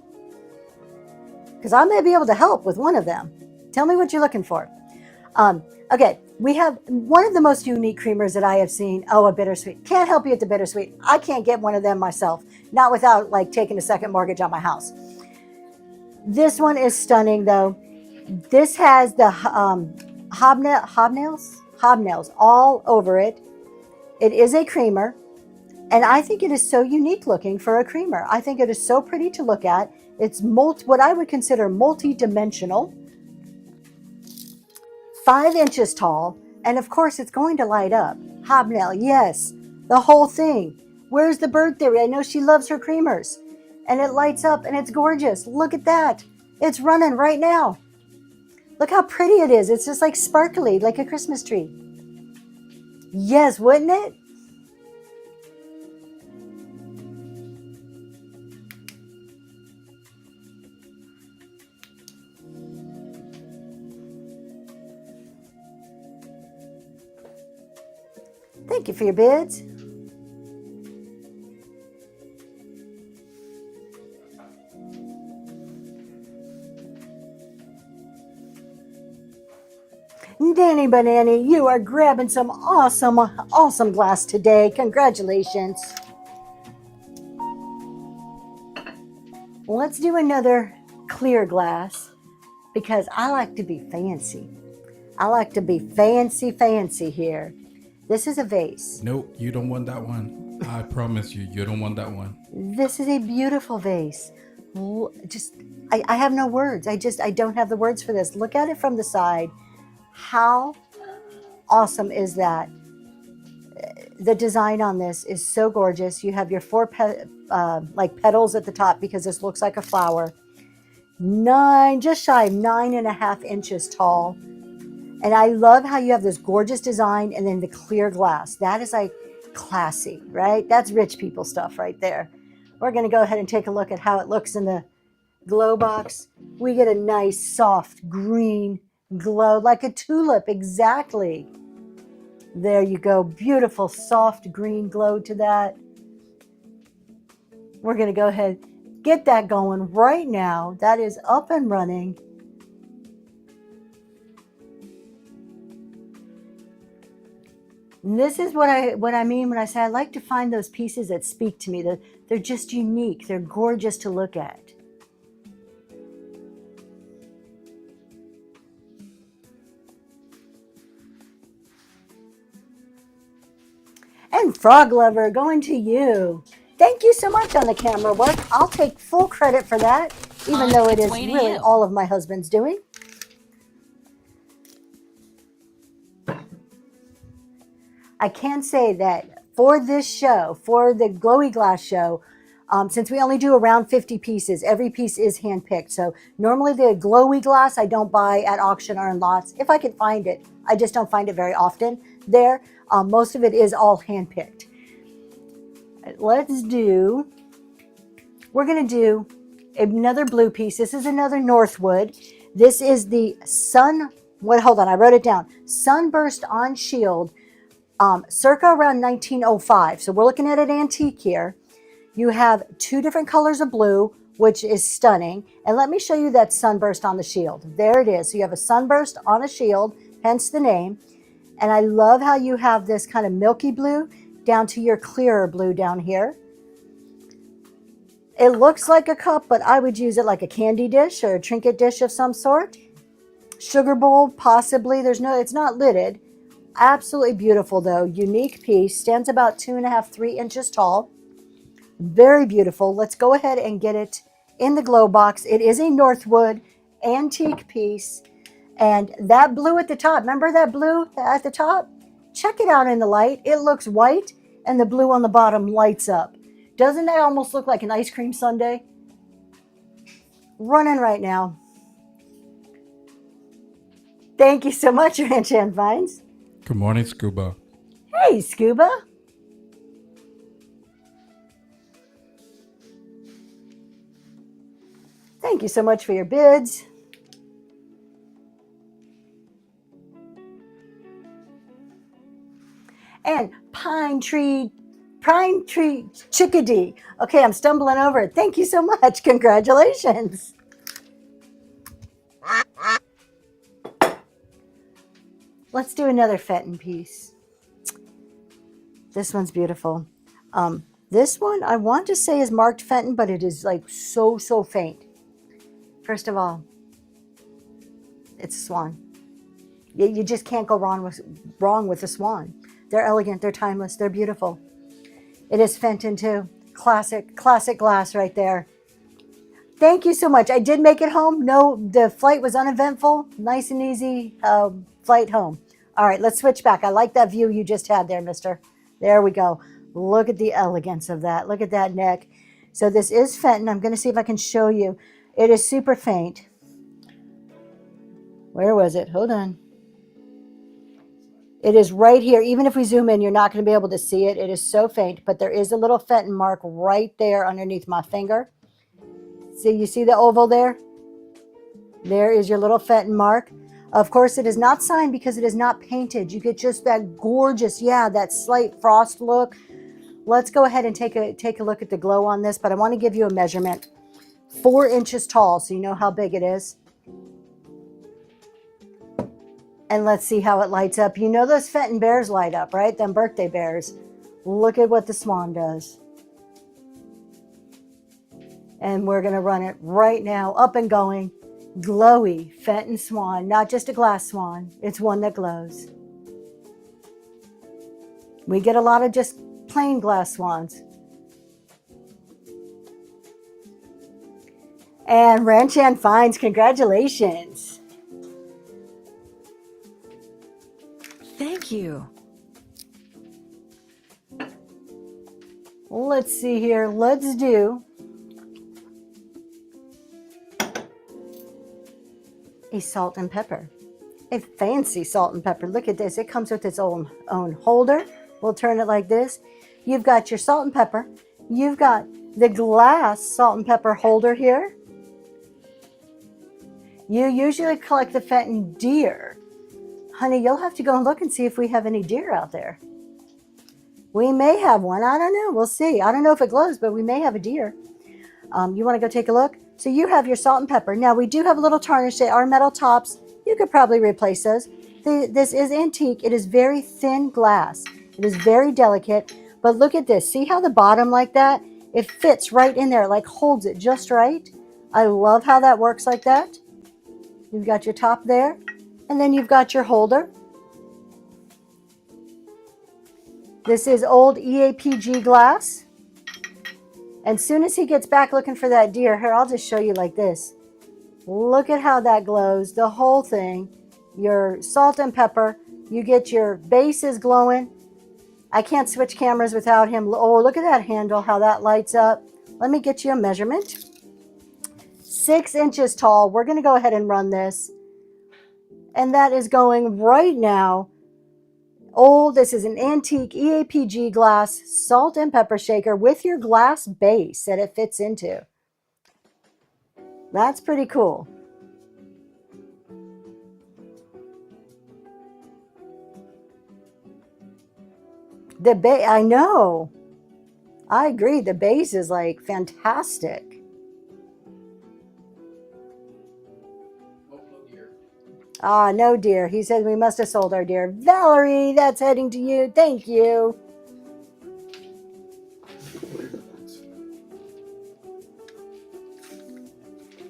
Because I may be able to help with one of them. Tell me what you're looking for. Okay, we have one of the most unique creamers that I have seen. Oh, a bittersweet. Can't help you at the bittersweet. I can't get one of them myself. Not without like taking a second mortgage on my house. This one is stunning though. This has the hobnails all over it. It is a creamer. And I think it is so unique looking for a creamer. I think it is so pretty to look at. It's what I would consider multi-dimensional. 5 inches tall. And of course, it's going to light up. Hobnail, yes. The whole thing. Where's the bird theory? I know she loves her creamers. And it lights up and it's gorgeous. Look at that. It's running right now. Look how pretty it is. It's just like sparkly, like a Christmas tree. Yes, wouldn't it? Thank you for your bids. Danny Banani, you are grabbing some awesome glass today. Congratulations. Let's do another clear glass because I like to be fancy. I like to be fancy here. This is a vase. Nope, you don't want that one. I promise you, you don't want that one. This is a beautiful vase. I have no words. I don't have the words for this. Look at it from the side. How awesome is that? The design on this is so gorgeous. You have your 4 petals at the top because this looks like a flower. Just shy of 9.5 inches tall. And I love how you have this gorgeous design and then the clear glass. That is like classy, right? That's rich people stuff right there. We're going to go ahead and take a look at how it looks in the glow box. We get a nice soft green glow like a tulip. Exactly. There you go. Beautiful soft green glow to that. We're going to go ahead, get that going right now. That is up and running. And this is what I mean when I say I like to find those pieces that speak to me. They're just unique. They're gorgeous to look at. And Frog Lover, going to you. Thank you so much on the camera work. I'll take full credit for that, even though it is really all of my husband's doing. I can say that for this show, for the Glowy Glass show, since we only do around 50 pieces, every piece is handpicked. So normally the Glowy Glass I don't buy at auction or in lots. If I can find it, I just don't find it very often there. Most of it is all handpicked. We're going to do another blue piece. This is another Northwood. This is the hold on, I wrote it down. Sunburst on Shield. Circa around 1905. So we're looking at an antique here. You have 2 different colors of blue, which is stunning. And let me show you that sunburst on the shield. There it is. So you have a sunburst on a shield, hence the name. And I love how you have this kind of milky blue down to your clearer blue down here. It looks like a cup, but I would use it like a candy dish or a trinket dish of some sort. Sugar bowl, possibly. It's not lidded. Absolutely beautiful though. Unique piece. Stands about 2.5, 3 inches tall. Very beautiful. Let's go ahead and get it in the glow box. It is a Northwood antique piece. And that blue at the top, remember that blue at the top? Check it out in the light. It looks white and the blue on the bottom lights up. Doesn't that almost look like an ice cream sundae? running right now. Thank you so much, Ranch and Vines. Good morning, Scuba. Hey, Scuba. Thank you so much for your bids. And Pine Tree Chickadee. Okay, I'm stumbling over it. Thank you so much. Congratulations. Let's do another Fenton piece. This one's beautiful. This one I want to say is marked Fenton, but it is like so faint. First of all, it's a swan. You just can't go wrong with a swan. They're elegant, they're timeless, they're beautiful. It is Fenton too. Classic glass right there. Thank you so much. I did make it home. No, the flight was uneventful. Nice and easy flight home. All right, let's switch back. I like that view you just had there, mister. There we go. Look at the elegance of that. Look at that neck. So this is Fenton. I'm going to see if I can show you. It is super faint. Where was it? Hold on. It is right here. Even if we zoom in, you're not going to be able to see it. It is so faint, but there is a little Fenton mark right there underneath my finger. See, you see the oval there? There is your little Fenton mark. Of course, it is not signed because it is not painted. You get just that gorgeous, that slight frost look. Let's go ahead and take a look at the glow on this, but I want to give you a measurement. 4 inches tall, so you know how big it is. And let's see how it lights up. You know those Fenton bears light up, right? Them birthday bears. Look at what the swan does. And we're going to run it right now, up and going. Glowy Fenton swan, not just a glass swan. It's one that glows. We get a lot of just plain glass swans. And Ranchan Finds, congratulations. Thank you. Let's see here. Let's do a salt and pepper. A fancy salt and pepper. Look at this. It comes with its own holder. We'll turn it like this. You've got your salt and pepper. You've got the glass salt and pepper holder here. You usually collect the Fenton deer. Honey, you'll have to go and look and see if we have any deer out there. We may have one. I don't know. We'll see. I don't know if it glows, but we may have a deer. You want to go take a look? So you have your salt and pepper. Now, we do have a little tarnish. They are metal tops. You could probably replace those. This is antique. It is very thin glass. It is very delicate. But look at this. See how the bottom like that? It fits right in there, like holds it just right. I love how that works like that. You've got your top there. And then you've got your holder. This is old EAPG glass. And soon as he gets back looking for that deer, here, I'll just show you like this. Look at how that glows, the whole thing. Your salt and pepper. You get your base is glowing. I can't switch cameras without him. Oh, look at that handle, how that lights up. Let me get you a measurement. 6 inches tall. We're going to go ahead and run this. And that is going right now. Oh, this is an antique EAPG glass salt and pepper shaker with your glass base that it fits into. That's pretty cool. The base, I know. I agree. The base is like fantastic. Ah, no deer. He said we must have sold our deer. Valerie, that's heading to you. Thank you.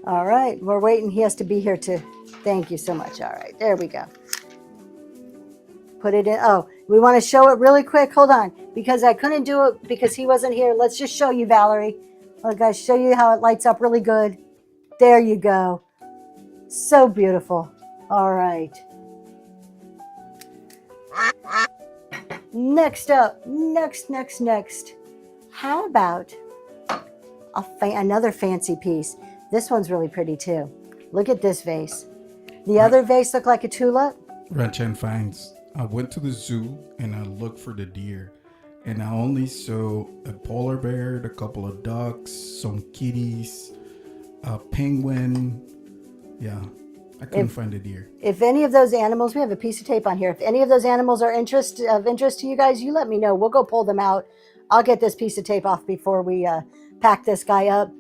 All right, we're waiting. He has to be here to. Thank you so much. All right, there we go. Put it in. Oh, we want to show it really quick. Hold on, because I couldn't do it because he wasn't here. Let's just show you, Valerie. Look, guys, show you how it lights up really good. There you go. So beautiful. All right. Next up, next. How about another fancy piece? This one's really pretty too. Look at this vase. The other vase looked like a tulip. Ranch and Finds. I went to the zoo and I looked for the deer, and I only saw a polar bear, a couple of ducks, some kitties, a penguin. Yeah, I couldn't find a deer. If any of those animals, we have a piece of tape on here. If any of those animals are of interest to you guys, you let me know. We'll go pull them out. I'll get this piece of tape off before we pack this guy up.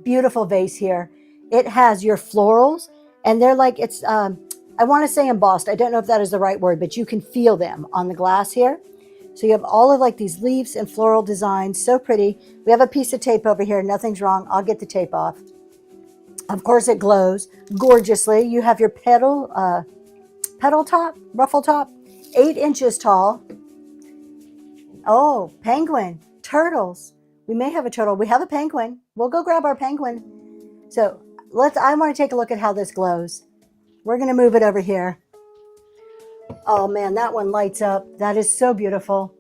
Beautiful vase here. It has your florals, and they're like, it's, I want to say embossed. I don't know if that is the right word, but you can feel them on the glass here. So you have all of like these leaves and floral designs. So pretty. We have a piece of tape over here. Nothing's wrong. I'll get the tape off. Of course, it glows gorgeously. You have your petal top, ruffle top, 8 inches tall. Oh, penguin, turtles. We may have a turtle. We have a penguin. We'll go grab our penguin. So I want to take a look at how this glows. We're going to move it over here. Oh man, that one lights up. That is so beautiful.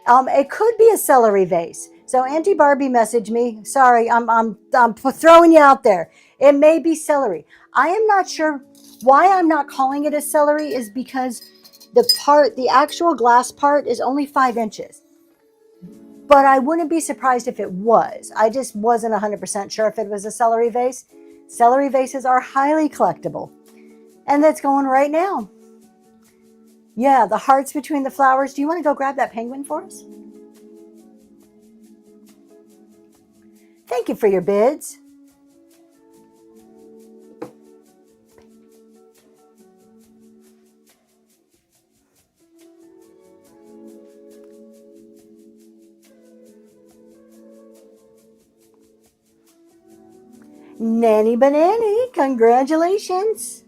It could be a celery vase. So Auntie Barbie messaged me. Sorry, I'm throwing you out there. It may be celery. I am not sure why I'm not calling it a celery is because the actual glass part is only 5 inches. But I wouldn't be surprised if it was. I just wasn't 100% sure if it was a celery vase. Celery vases are highly collectible. And that's going right now. Yeah, the hearts between the flowers. Do you want to go grab that penguin for us? Thank you for your bids. Nanny Banani, congratulations.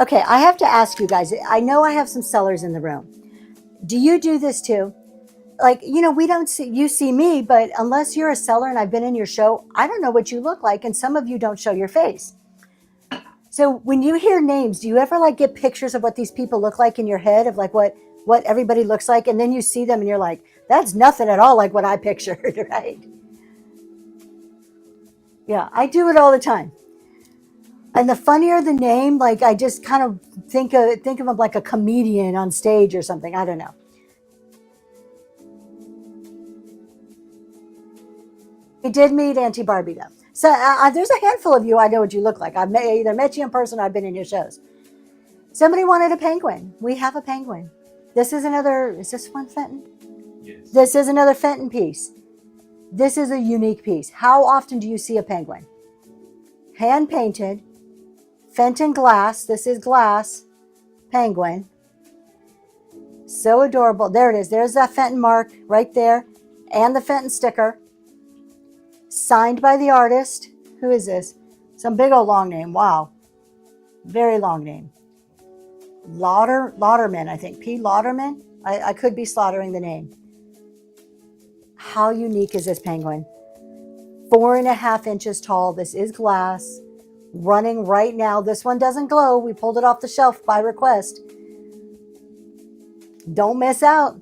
Okay, I have to ask you guys, I know I have some sellers in the room. Do you do this too? Like, we don't see, you see me, but unless you're a seller and I've been in your show, I don't know what you look like, and some of you don't show your face. So when you hear names, do you ever like get pictures of what these people look like in your head of like what everybody looks like, and then you see them and you're like, that's nothing at all like what I pictured, right? Yeah, I do it all the time. And the funnier the name, like I just kind of think of him like a comedian on stage or something. I don't know. We did meet Auntie Barbie though. So there's a handful of you I know what you look like. I've either met you in person or I've been in your shows. Somebody wanted a penguin. We have a penguin. This is this one Fenton? Yes. This is another Fenton piece. This is a unique piece. How often do you see a penguin? Hand painted, Fenton glass. This is glass penguin. So adorable. There it is. There's that Fenton mark right there, and the Fenton sticker. Signed by the artist. Who is this? Some big old long name. Wow. Very long name. Lauderman, I think. P. Lauderman. I could be slaughtering the name. How unique is this penguin? 4.5 inches tall. This is glass. Running right now. This one doesn't glow. We pulled it off the shelf by request. Don't miss out.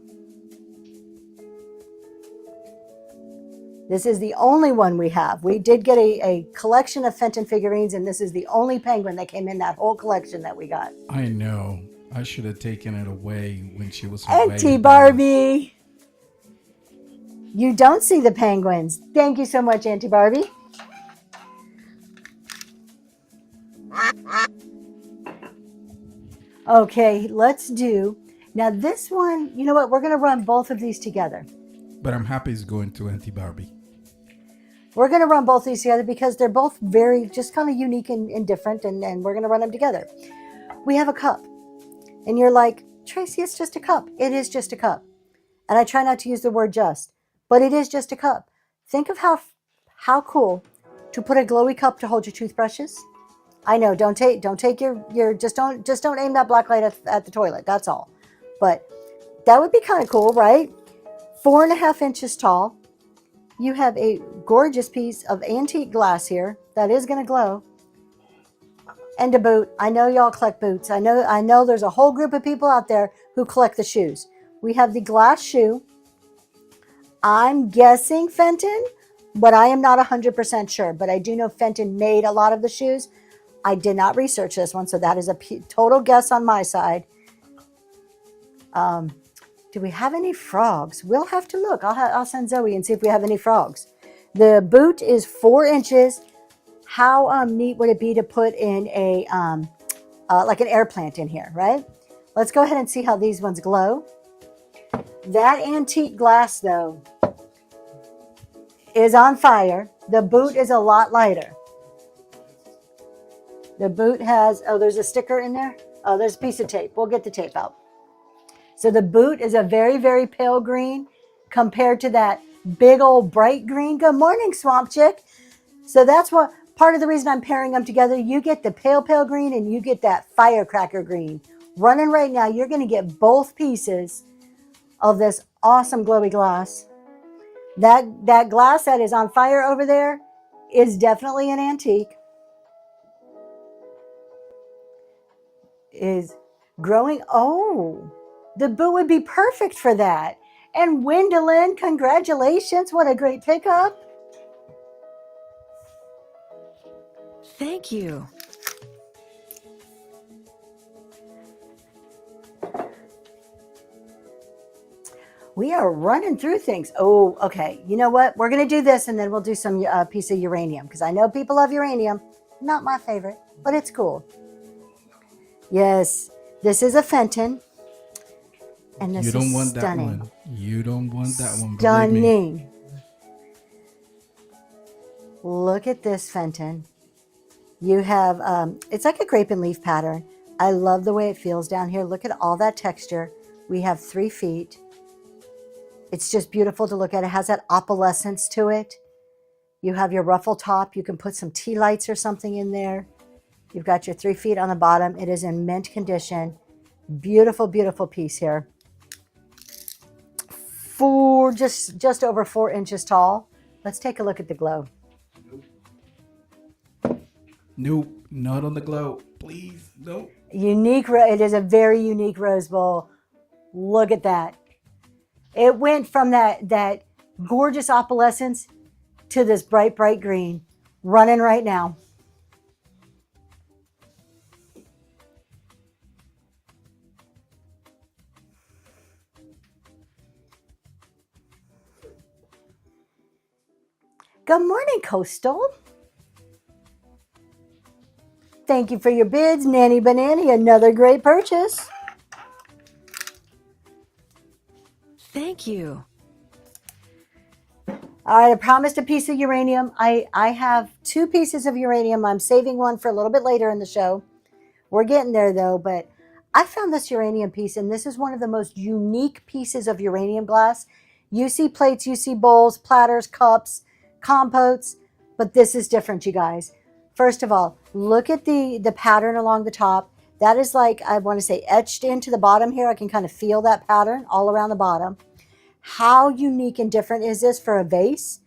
This is the only one we have. We did get a collection of Fenton figurines, and this is the only penguin that came in that whole collection that we got. I know. I should have taken it away when she was away. Auntie Barbie. You don't see the penguins. Thank you so much, Auntie Barbie. Okay, let's do. Now this one, you know what? We're going to run both of these together. But I'm happy it's going to Auntie Barbie. We're going to run both these together because they're both very just kind of unique and different, and we're going to run them together. We have a cup. And you're like, Tracy, it's just a cup. It is just a cup. And I try not to use the word just, but it is just a cup. Think of how cool to put a glowy cup to hold your toothbrushes. I know, don't take your just don't aim that black light at the toilet. That's all. But that would be kind of cool, right? 4.5 inches tall. You have a gorgeous piece of antique glass here that is going to glow. And a boot. I know y'all collect boots. I know there's a whole group of people out there who collect the shoes. We have the glass shoe. I'm guessing Fenton, but I am not 100% sure. But I do know Fenton made a lot of the shoes. I did not research this one, so that is a total guess on my side. Do we have any frogs? We'll have to look. I'll send Zoe and see if we have any frogs. The boot is 4 inches. How neat would it be to put in a like an air plant in here, right? Let's go ahead and see how these ones glow. That antique glass, though, is on fire. The boot is a lot lighter. The boot has, oh, there's a sticker in there. Oh, there's a piece of tape. We'll get the tape out. So the boot is a very, very pale green compared to that big old bright green. Good morning, Swamp Chick. So that's what part of the reason I'm pairing them together. You get the pale, pale green and you get that firecracker green. Running right now, you're going to get both pieces of this awesome glowy glass. That glass that is on fire over there is definitely an antique. Is growing. Oh, the boot would be perfect for that. And Wendelin, congratulations. What a great pickup. Thank you. We are running through things. Oh, okay. You know what? We're going to do this and then we'll do some piece of uranium because I know people love uranium. Not my favorite, but it's cool. Yes, this is a Fenton. And this You don't is want stunning. that one. You don't want that one. Stunning. Look at this Fenton. You have, it's like a grape and leaf pattern. I love the way it feels down here. Look at all that texture. We have 3 feet. It's just beautiful to look at. It has that opalescence to it. You have your ruffle top. You can put some tea lights or something in there. You've got your 3 feet on the bottom. It is in mint condition. Beautiful, beautiful piece here. Just over 4 inches tall. Let's take a look at the glow. Nope, not on the glow. Please, nope. Unique. It is a very unique rose bowl. Look at that. It went from that gorgeous opalescence to this bright, bright green. Running right now. Good morning, Coastal. Thank you for your bids, Nanny Banani. Another great purchase. Thank you. All right, I promised a piece of uranium. I have 2 pieces of uranium. I'm saving one for a little bit later in the show. We're getting there, though, but I found this uranium piece, and this is one of the most unique pieces of uranium glass. You see plates, you see bowls, platters, cups, compotes, but this is different, you guys. First of all, look at the pattern along the top. That is like, I want to say, etched into the bottom here. I can kind of feel that pattern all around the bottom. How unique and different is this for a vase?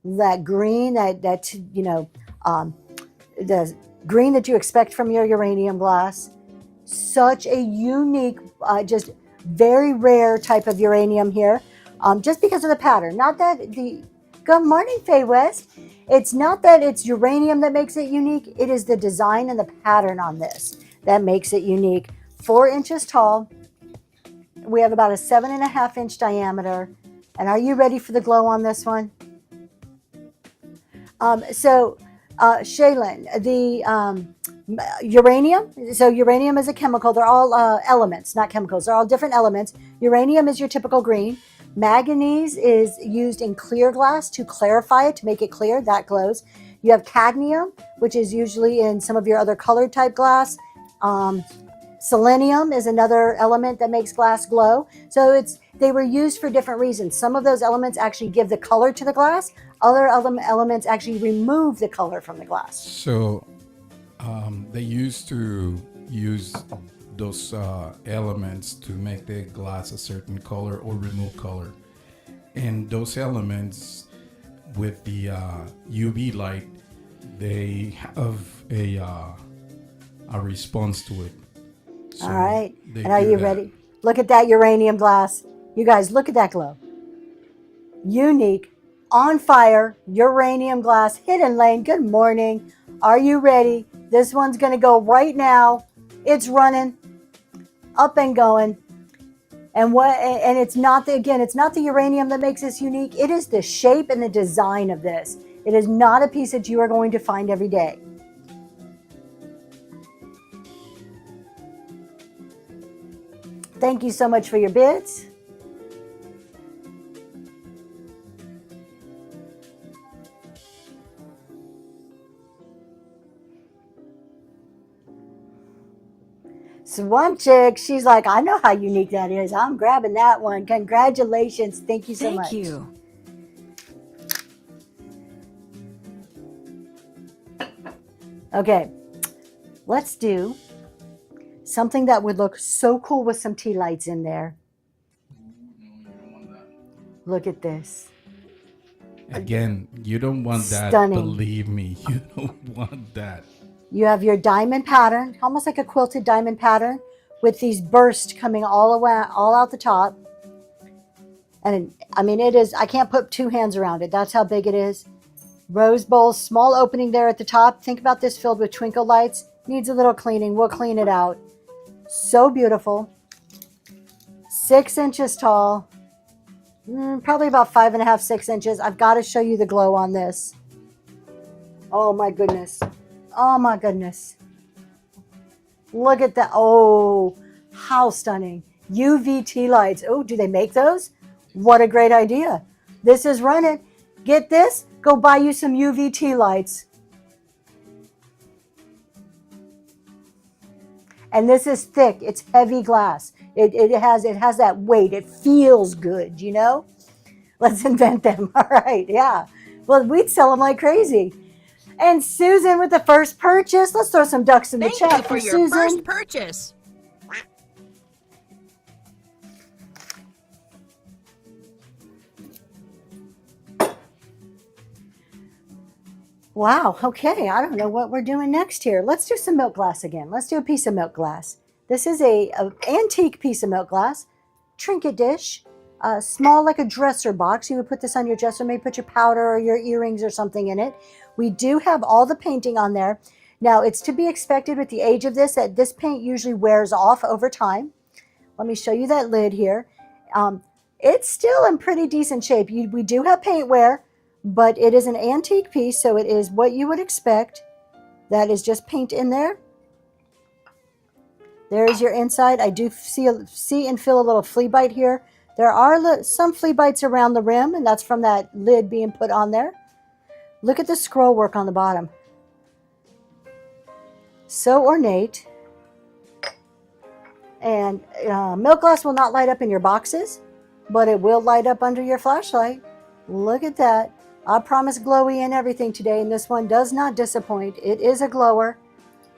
That green, the green that you expect from your uranium glass. Such a unique, just very rare type of uranium here, just because of the pattern. Not that good morning, Faye West. It's not that it's uranium that makes it unique. It is the design and the pattern on this that makes it unique. 4 inches tall. We have about a 7.5 inch diameter. And are you ready for the glow on this one? Shaylin, the uranium. So uranium is a chemical. They're all elements, not chemicals. They're all different elements. Uranium is your typical green. Manganese is used in clear glass to clarify it, to make it clear. That glows. You have cadmium, which is usually in some of your other colored type glass. Selenium is another element that makes glass glow. So they were used for different reasons. Some of those elements actually give the color to the glass. Other elements actually remove the color from the glass. So they used to use those elements to make the glass a certain color or remove color. And those elements with the UV light, they have a response to it. So all right. And are you ready? Look at that uranium glass. You guys, look at that glow. unique, on fire, uranium glass, hidden lane. Good morning. Are you ready? This one's going to go right now. It's running, up and going. And it's not it's not the uranium that makes this unique. It is the shape and the design of this. It is not a piece that you are going to find every day. Thank you so much for your bids. Swamp Chick, she's like, I know how unique that is. I'm grabbing that one. Congratulations. Thank you so much. Thank you. Okay, let's do something that would look so cool with some tea lights in there. Look at this. Again, you don't want that. Stunning. Believe me, you don't want that. You have your diamond pattern, almost like a quilted diamond pattern, with these bursts coming all out the top. And I mean, it is, I can't put two hands around it. That's how big it is. Rose bowl, small opening there at the top. Think about this filled with twinkle lights. Needs a little cleaning. We'll clean it out. So beautiful. 6 inches tall. Probably about 5.5, 6 inches. I've got to show you the glow on this. Oh my goodness. Oh my goodness. Look at that. Oh, how stunning. UV tea lights. Oh, do they make those? What a great idea. This is running. Get this. Go buy you some UV tea lights. And this is thick. It's heavy glass. It has that weight. It feels good, you know? Let's invent them. All right. Yeah. Well, we'd sell them like crazy. And Susan with the first purchase. Let's throw some ducks in the chat Thank you for your Susan. first purchase. Wow. Okay. I don't know what we're doing next here. Let's do some milk glass again. Let's do a piece of milk glass. This is a antique piece of milk glass. Trinket dish. Small like a dresser box. You would put this on your dresser, maybe put your powder or your earrings or something in it. We do have all the painting on there. Now, it's to be expected with the age of this that this paint usually wears off over time. Let me show you that lid here. It's still in pretty decent shape. We do have paint wear, but it is an antique piece, so it is what you would expect. That is just paint in there. There is your inside. I do see and feel a little flea bite here. There are some flea bites around the rim, and that's from that lid being put on there. Look at the scroll work on the bottom. So ornate. And milk glass will not light up in your boxes, but it will light up under your flashlight. Look at that. I promise glowy and everything today, and this one does not disappoint. It is a glower.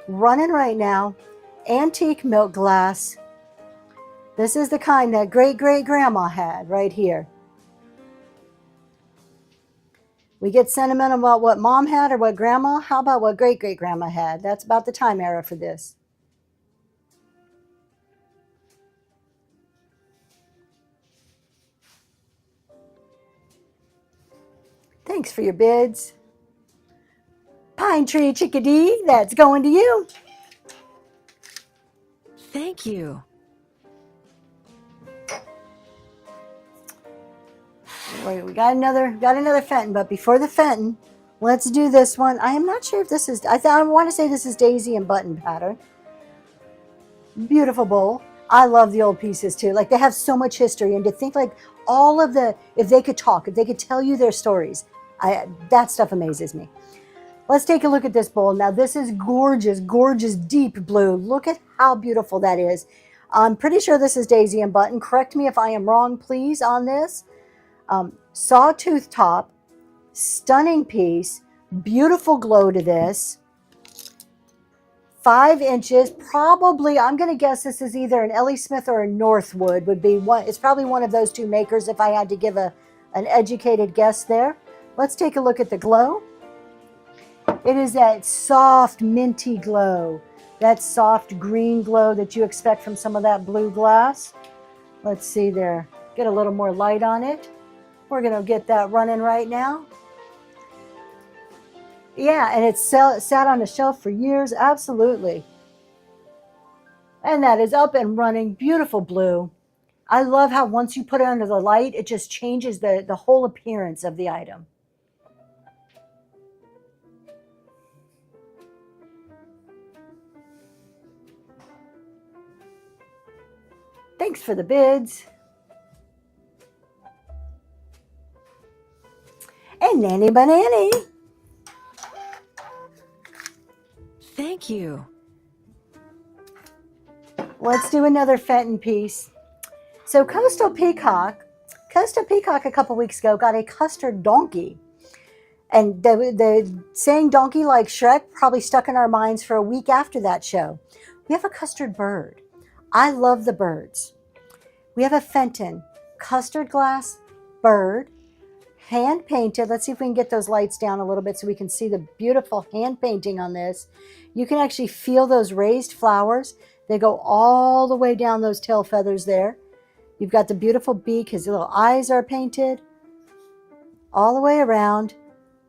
Running right now. Antique milk glass. This is the kind that great-great-grandma had right here. We get sentimental about what mom had or what grandma. How about what great-great-grandma had? That's about the time era for this. Thanks for your bids. Pine Tree Chickadee, that's going to you. Thank you. Wait, we got another Fenton, but before the Fenton, let's do this one. I am not sure if this is, I want to say this is daisy and button pattern. Beautiful bowl. I love the old pieces too. Like, they have so much history, and to think like all of the, if they could talk, if they could tell you their stories, that stuff amazes me. Let's take a look at this bowl. Now, this is gorgeous, gorgeous deep blue. Look at how beautiful that is. I'm pretty sure this is daisy and button. Correct me if I am wrong, please, on this. Sawtooth top, stunning piece, beautiful glow to this. 5 inches, probably, I'm going to guess this is either an Ellie Smith or a Northwood would be one. It's probably one of those two makers if I had to give an educated guess there. Let's take a look at the glow. It is that soft minty glow, that soft green glow that you expect from some of that blue glass. Let's see there. Get a little more light on it. We're going to get that running right now. Yeah, and it's sat on the shelf for years. Absolutely. And that is up and running. Beautiful blue. I love how once you put it under the light, it just changes the whole appearance of the item. Thanks for the bids. And Nanny Banani. Thank you. Let's do another Fenton piece. So Coastal Peacock a couple weeks ago got a custard donkey. And the saying donkey like Shrek probably stuck in our minds for a week after that show. We have a custard bird. I love the birds. We have a Fenton custard glass bird, hand painted. Let's see if we can get those lights down a little bit so we can see the beautiful hand painting on this. You can actually feel those raised flowers. They go all the way down those tail feathers there. You've got the beautiful beak. His little eyes are painted all the way around.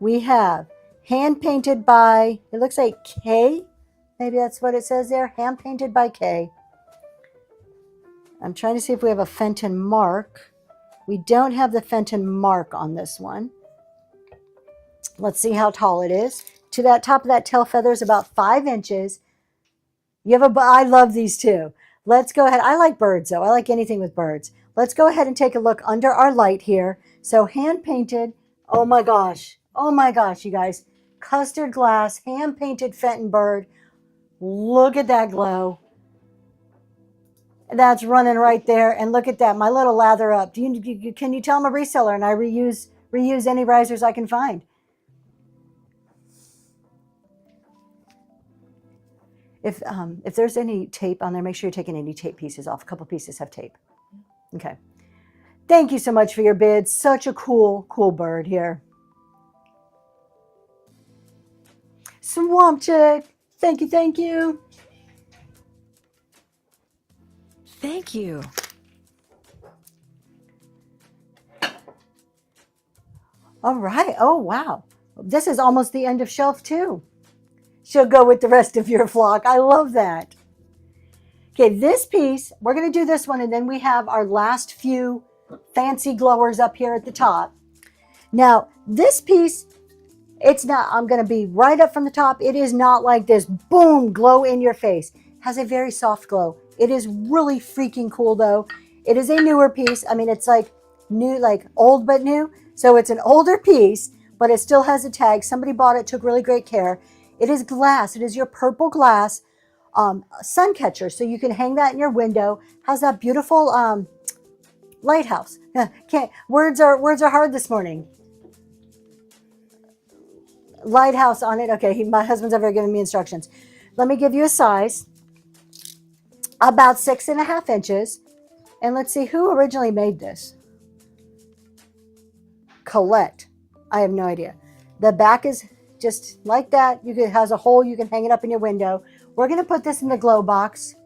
We have hand painted by, it looks like K. Maybe that's what it says there. Hand painted by K. I'm trying to see if we have a Fenton mark. We don't have the Fenton mark on this one. Let's see how tall it is. To that top of that tail feather is about 5 inches. I love these too. Let's go ahead. I like birds though. I like anything with birds. Let's go ahead and take a look under our light here. So hand painted. Oh my gosh. Oh my gosh, you guys. Custard glass, hand painted Fenton bird. Look at that glow. That's running right there. And look at that. My little lather up. Can you tell I'm a reseller and I reuse any risers I can find? If there's any tape on there, make sure you're taking any tape pieces off. A couple pieces have tape. Okay. Thank you so much for your bid. Such a cool bird here. Swamp Chick. Thank you. Thank you. All right. Oh, wow. This is almost the end of shelf 2. She'll go with the rest of your flock. I love that. Okay, this piece, we're going to do this one, and then we have our last few fancy glowers up here at the top. Now, this piece, it's not, I'm going to be right up from the top. It is not like this boom glow in your face. It has a very soft glow. It is really freaking cool, though. It is a newer piece. I mean, it's like new, like old but new. So it's an older piece, but it still has a tag. Somebody bought it, took really great care. It is glass. It is your purple glass sun catcher. So you can hang that in your window. Has that beautiful lighthouse. Words are hard this morning. Lighthouse on it. Okay, my husband's ever given me instructions. Let me give you a size. About 6.5 inches. And let's see who originally made this. Colette. I have no idea. The back is just like that. It has a hole. You can hang it up in your window. We're going to put this in the glow box.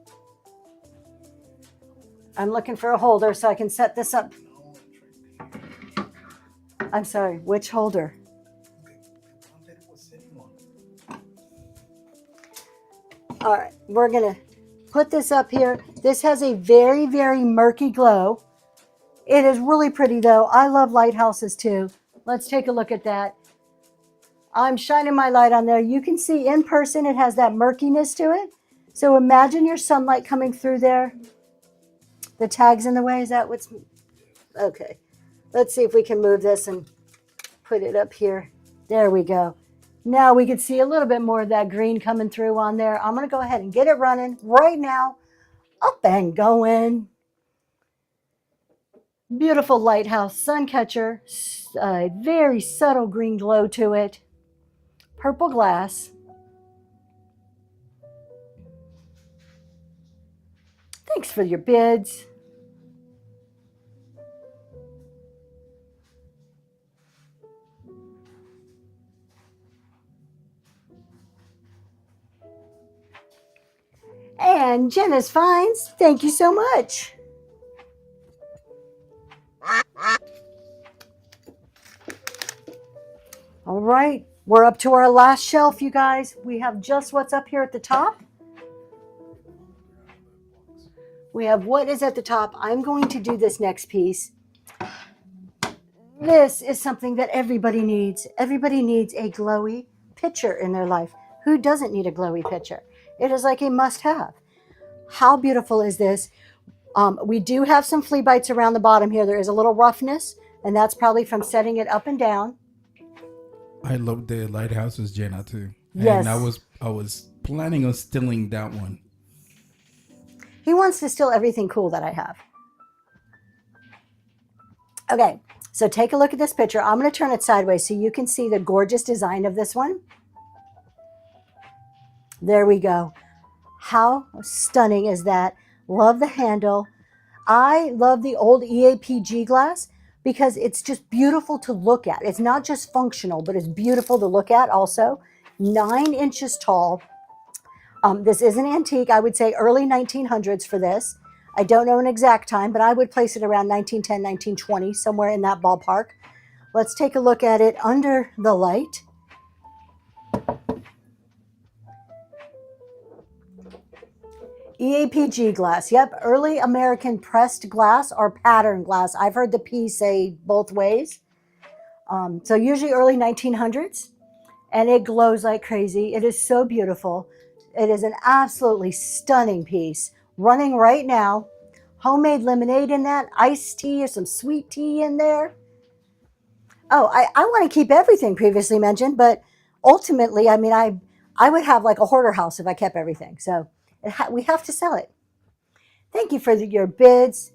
I'm looking for a holder so I can set this up. I'm sorry, which holder? All right, we're going to put this up here. This has a very, very murky glow. It is really pretty though. I love lighthouses too. Let's take a look at that. I'm shining my light on there. You can see in person it has that murkiness to it. So imagine your sunlight coming through there. The tag's in the way. Is that what's... Okay. Let's see if we can move this and put it up here. There we go. Now we can see a little bit more of that green coming through on there. I'm going to go ahead and get it running right now. Up and going. Beautiful lighthouse sun catcher. A very subtle green glow to it. Purple glass. Thanks for your bids. And Jenna's Finds, thank you so much. All right, we're up to our last shelf, you guys. We have just what's up here at the top. We have what is at the top. I'm going to do this next piece. This is something that everybody needs. Everybody needs a glowy pitcher in their life. Who doesn't need a glowy pitcher? It is like a must-have. How beautiful is this? We do have some flea bites around the bottom here. There is a little roughness, and that's probably from setting it up and down. I love the lighthouses, Jenna, too. Yes. And I was planning on stealing that one. He wants to steal everything cool that I have. Okay, so take a look at this picture. I'm going to turn it sideways so you can see the gorgeous design of this one. There we go. How stunning is that? Love the handle. I love the old EAPG glass because it's just beautiful to look at. It's not just functional, but it's beautiful to look at also. 9 inches tall. This is an antique. I would say early 1900s for this. I don't know an exact time, but I would place it around 1910, 1920, somewhere in that ballpark. Let's take a look at it under the light. EAPG glass. Yep, early American pressed glass or pattern glass. I've heard the P say both ways. So usually early 1900s, and it glows like crazy. It is so beautiful. It is an absolutely stunning piece. Running right now. Homemade lemonade in that, iced tea or some sweet tea in there. Oh, I want to keep everything previously mentioned, but ultimately, I mean, I would have like a hoarder house if I kept everything. So we have to sell it. Thank you for your bids.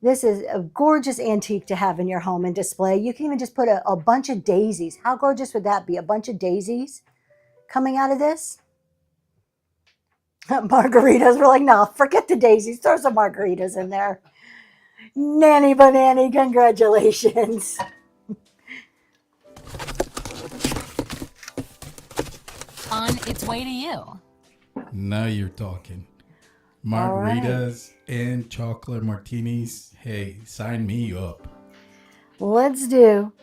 This is a gorgeous antique to have in your home and display. You can even just put a bunch of daisies. How gorgeous would that be? A bunch of daisies coming out of this. Margaritas. We're like, no, forget the daisies. Throw some margaritas in there. Nanny Banani, congratulations. On its way to you. Now you're talking. Margaritas and chocolate martinis. Hey, sign me up. Let's do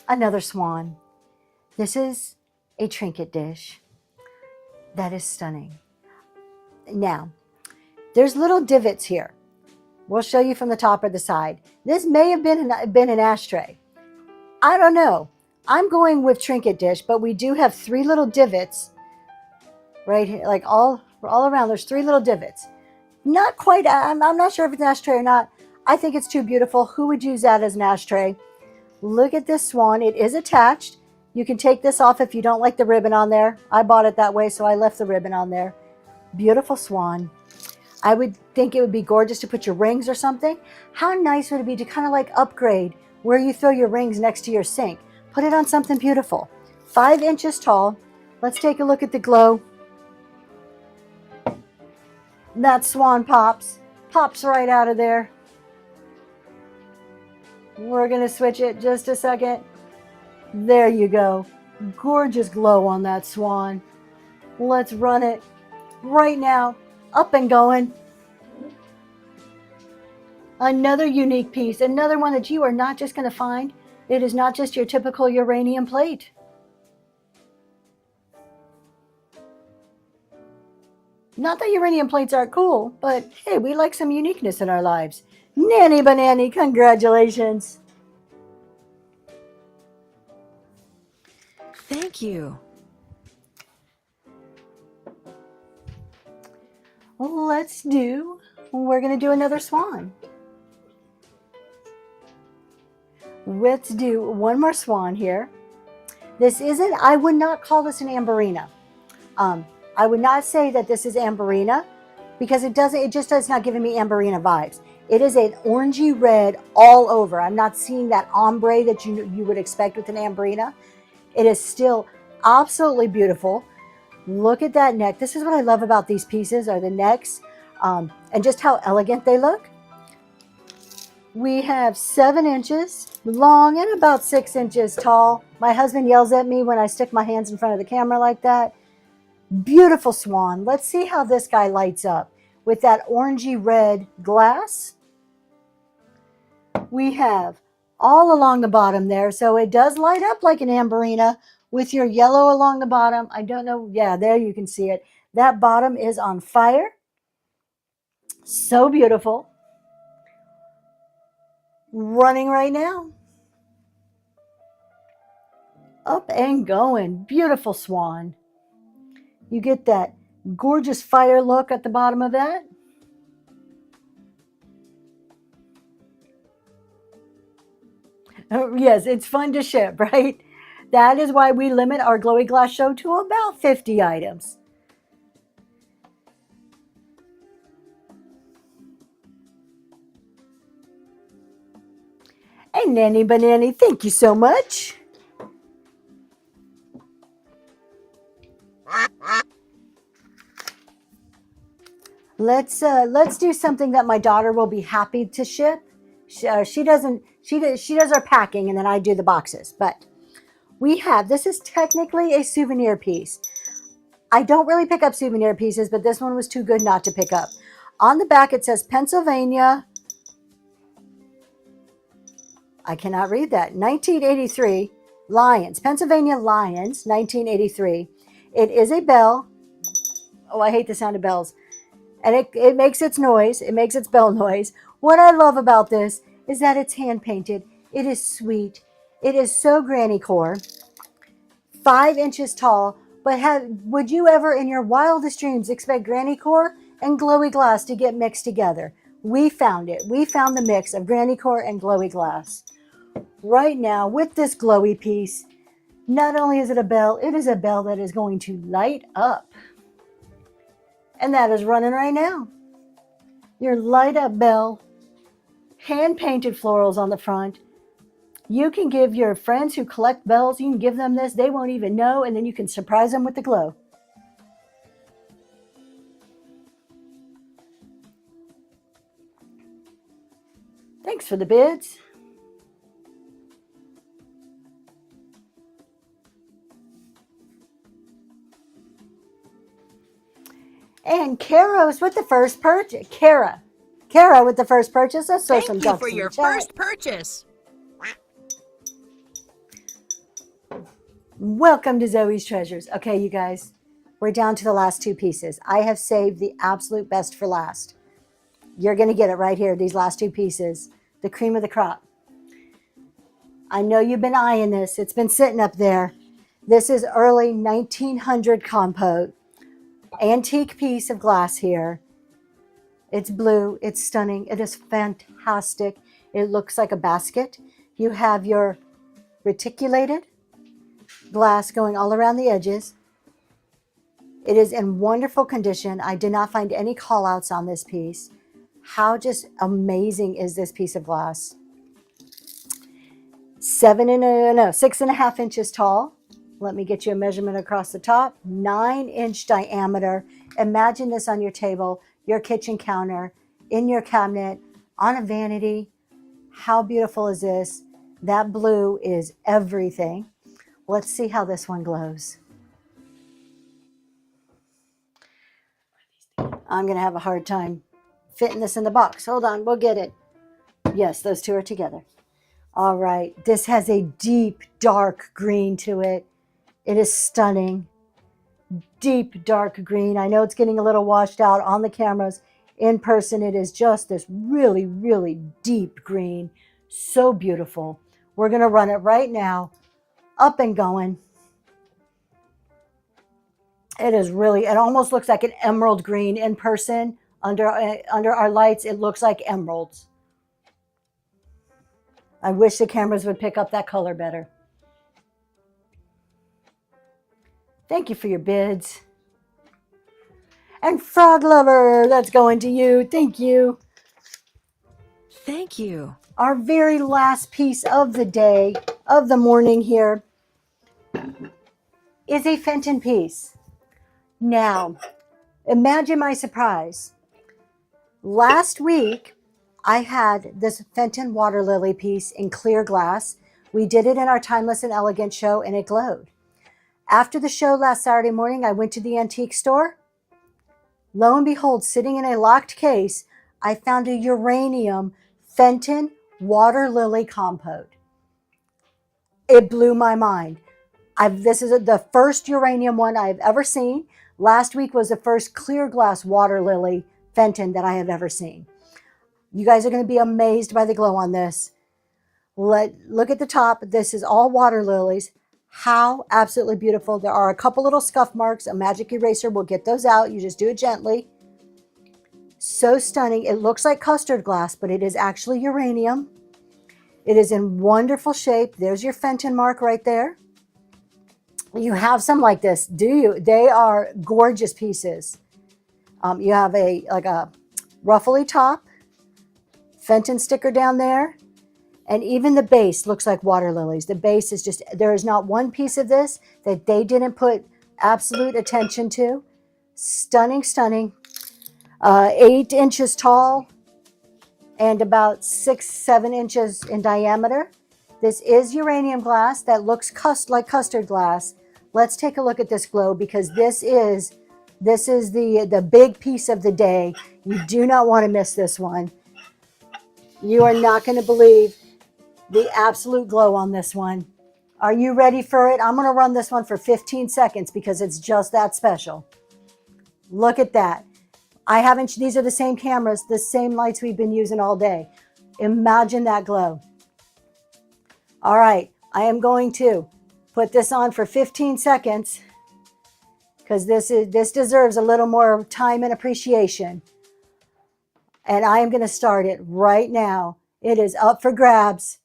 another swan. This is a trinket dish. That is stunning. Now, there's little divots here. We'll show you from the top or the side. This may have been an ashtray. I don't know. I'm going with trinket dish, but we do have 3 little divots right here, like all around. There's 3 little divots. Not quite, I'm not sure if it's an ashtray or not. I think it's too beautiful. Who would use that as an ashtray? Look at this swan. It is attached. You can take this off if you don't like the ribbon on there. I bought it that way, so I left the ribbon on there. Beautiful swan. I would think it would be gorgeous to put your rings or something. How nice would it be to kind of like upgrade where you throw your rings next to your sink? Put it on something beautiful. 5 inches tall. Let's take a look at the glow. That swan pops right out of there. We're going to switch it just a second. There you go. Gorgeous glow on that swan. Let's run it right now. Up and going. Another unique piece. Another one that you are not just going to find. It is not just your typical uranium plate. Not that uranium plates aren't cool, but hey, we like some uniqueness in our lives. Nanny Banani, congratulations. Thank you. We're going to do another swan. Let's do one more swan here. I would not call this an amberina. I would not say that this is amberina because it just does not giving me amberina vibes. It is an orangey red all over. I'm not seeing that ombre that you would expect with an amberina. It is still absolutely beautiful. Look at that neck. This is what I love about these pieces are the necks and just how elegant they look. We have 7 inches long and about 6 inches tall. My husband yells at me when I stick my hands in front of the camera like that. Beautiful swan. Let's see how this guy lights up with that orangey red glass. We have all along the bottom there. So it does light up like an amberina with your yellow along the bottom. I don't know. Yeah, there you can see it. That bottom is on fire. So beautiful. Running right now. Up and going. Beautiful swan. You get that gorgeous fire look at the bottom of that. Oh, yes, it's fun to ship, right? That is why we limit our Glowy Glass show to about 50 items. And Nanny Banani, thank you so much. Let's do something that my daughter will be happy to ship. She does our packing and then I do the boxes. But this is technically a souvenir piece. I don't really pick up souvenir pieces, but this one was too good not to pick up. On the back it says Pennsylvania. I cannot read that. 1983 Lions, Pennsylvania Lions, 1983. It is a bell. Oh, I hate the sound of bells. And it makes its noise. It makes its bell noise. What I love about this is that it's hand painted. It is sweet. It is so granny core. 5 inches tall. But would you ever in your wildest dreams expect granny core and glowy glass to get mixed together? We found it. We found the mix of granny core and glowy glass. Right now with this glowy piece, not only is it a bell, it is a bell that is going to light up. And that is running right now. Your light up bell, hand painted florals on the front. You can give your friends who collect bells, you can give them this, they won't even know, and then you can surprise them with the glow. Thanks for the bids. And Kara's with the first purchase. Kara with the first purchase. Let's throw some ducks in the chat. Thank you for your first purchase. Welcome to Zoe's Treasures. Okay, you guys, we're down to the last 2 pieces. I have saved the absolute best for last. You're going to get it right here, these last 2 pieces. The cream of the crop. I know you've been eyeing this. It's been sitting up there. This is early 1900 compote. Antique piece of glass here. It's blue. It's stunning. It is fantastic. It looks like a basket. You have your reticulated glass going all around the edges. It is in wonderful condition. I did not find any call outs on this piece. How just amazing is this piece of glass? 6.5 inches tall. Let me get you a measurement across the top. 9-inch diameter. Imagine this on your table, your kitchen counter, in your cabinet, on a vanity. How beautiful is this? That blue is everything. Let's see how this one glows. I'm going to have a hard time fitting this in the box. Hold on, we'll get it. Yes, those 2 are together. All right, this has a deep, dark green to it. It is stunning. Deep, dark green. I know it's getting a little washed out on the cameras. In person, it is just this really, really deep green. So beautiful. We're going to run it right now. Up and going. It is really, it almost looks like an emerald green in person. Under our lights, it looks like emeralds. I wish the cameras would pick up that color better. Thank you for your bids. And Frog Lover, that's going to you. Thank you. Thank you. Our very last piece of the day, of the morning here, is a Fenton piece. Now, imagine my surprise. Last week, I had this Fenton water lily piece in clear glass. We did it in our Timeless and Elegant show, and it glowed. After the show last Saturday morning, I went to the antique store. Lo and behold, sitting in a locked case, I found a uranium Fenton water lily compote. It blew my mind. This is the first uranium one I've ever seen. Last week was the first clear glass water lily Fenton that I have ever seen. You guys are going to be amazed by the glow on this. Look at the top. This is all water lilies. How absolutely beautiful. There are a couple little scuff marks. A magic eraser will get those out. You just do it gently. So stunning. It looks like custard glass, but it is actually uranium. It is in wonderful shape. There's your Fenton mark right there. You have some like this, do you? They are gorgeous pieces. You have a ruffly top, Fenton sticker down there, and even the base looks like water lilies. The base is just, there is not one piece of this that they didn't put absolute attention to. Stunning, stunning. 8 inches tall and about 6-7 inches in diameter. This is uranium glass that looks like custard glass. Let's take a look at this glow, because this is the big piece of the day. You do not want to miss this one. You are not going to believe the absolute glow on this one. Are you ready for it? I'm going to run this one for 15 seconds because it's just that special. Look at that. These are the same cameras, the same lights we've been using all day. Imagine that glow. All right, I am going to put this on for 15 seconds because this deserves a little more time and appreciation. And I am going to start it right now. It is up for grabs.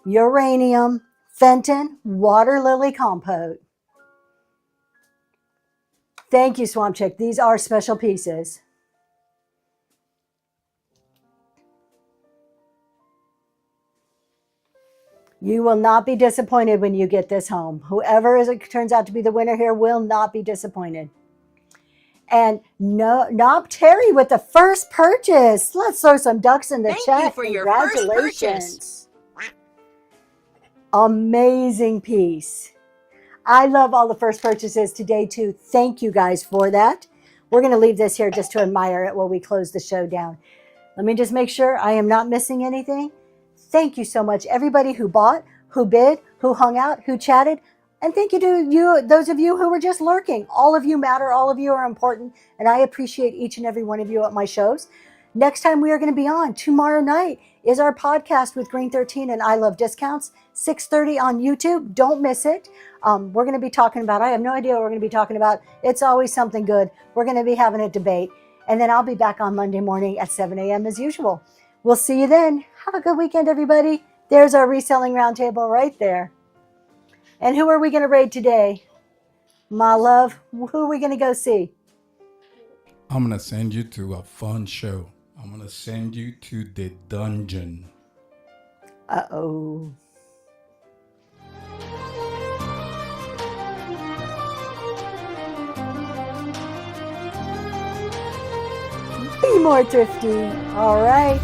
Uranium Fenton Water Lily Compote. Thank you, Swamp Chick. These are special pieces. You will not be disappointed when you get this home. Whoever turns out to be the winner here will not be disappointed. And Knob Terry with the first purchase. Let's throw some ducks in the chat. Thank you for your first Congratulations. Amazing piece. I love all the first purchases today too. Thank you guys for that. We're going to leave this here just to admire it while we close the show down. Let me just make sure I am not missing anything. Thank you so much, everybody who bought, who bid, who hung out, who chatted. And thank you to those of you who were just lurking. All of you matter. All of you are important. And I appreciate each and every one of you at my shows. Next time we are going to be on tomorrow night is our podcast with Green 13 and I Love Discounts, 6:30 on YouTube. Don't miss it. We're going to be talking about, I have no idea what we're going to be talking about. It's always something good. We're going to be having a debate. And then I'll be back on Monday morning at 7 a.m. as usual. We'll see you then. Have a good weekend, everybody. There's our reselling roundtable right there. And who are we going to raid today? My love, who are we going to go see? I'm going to send you to a fun show. I'm going to send you to the dungeon. Uh-oh. Be more thrifty. All right.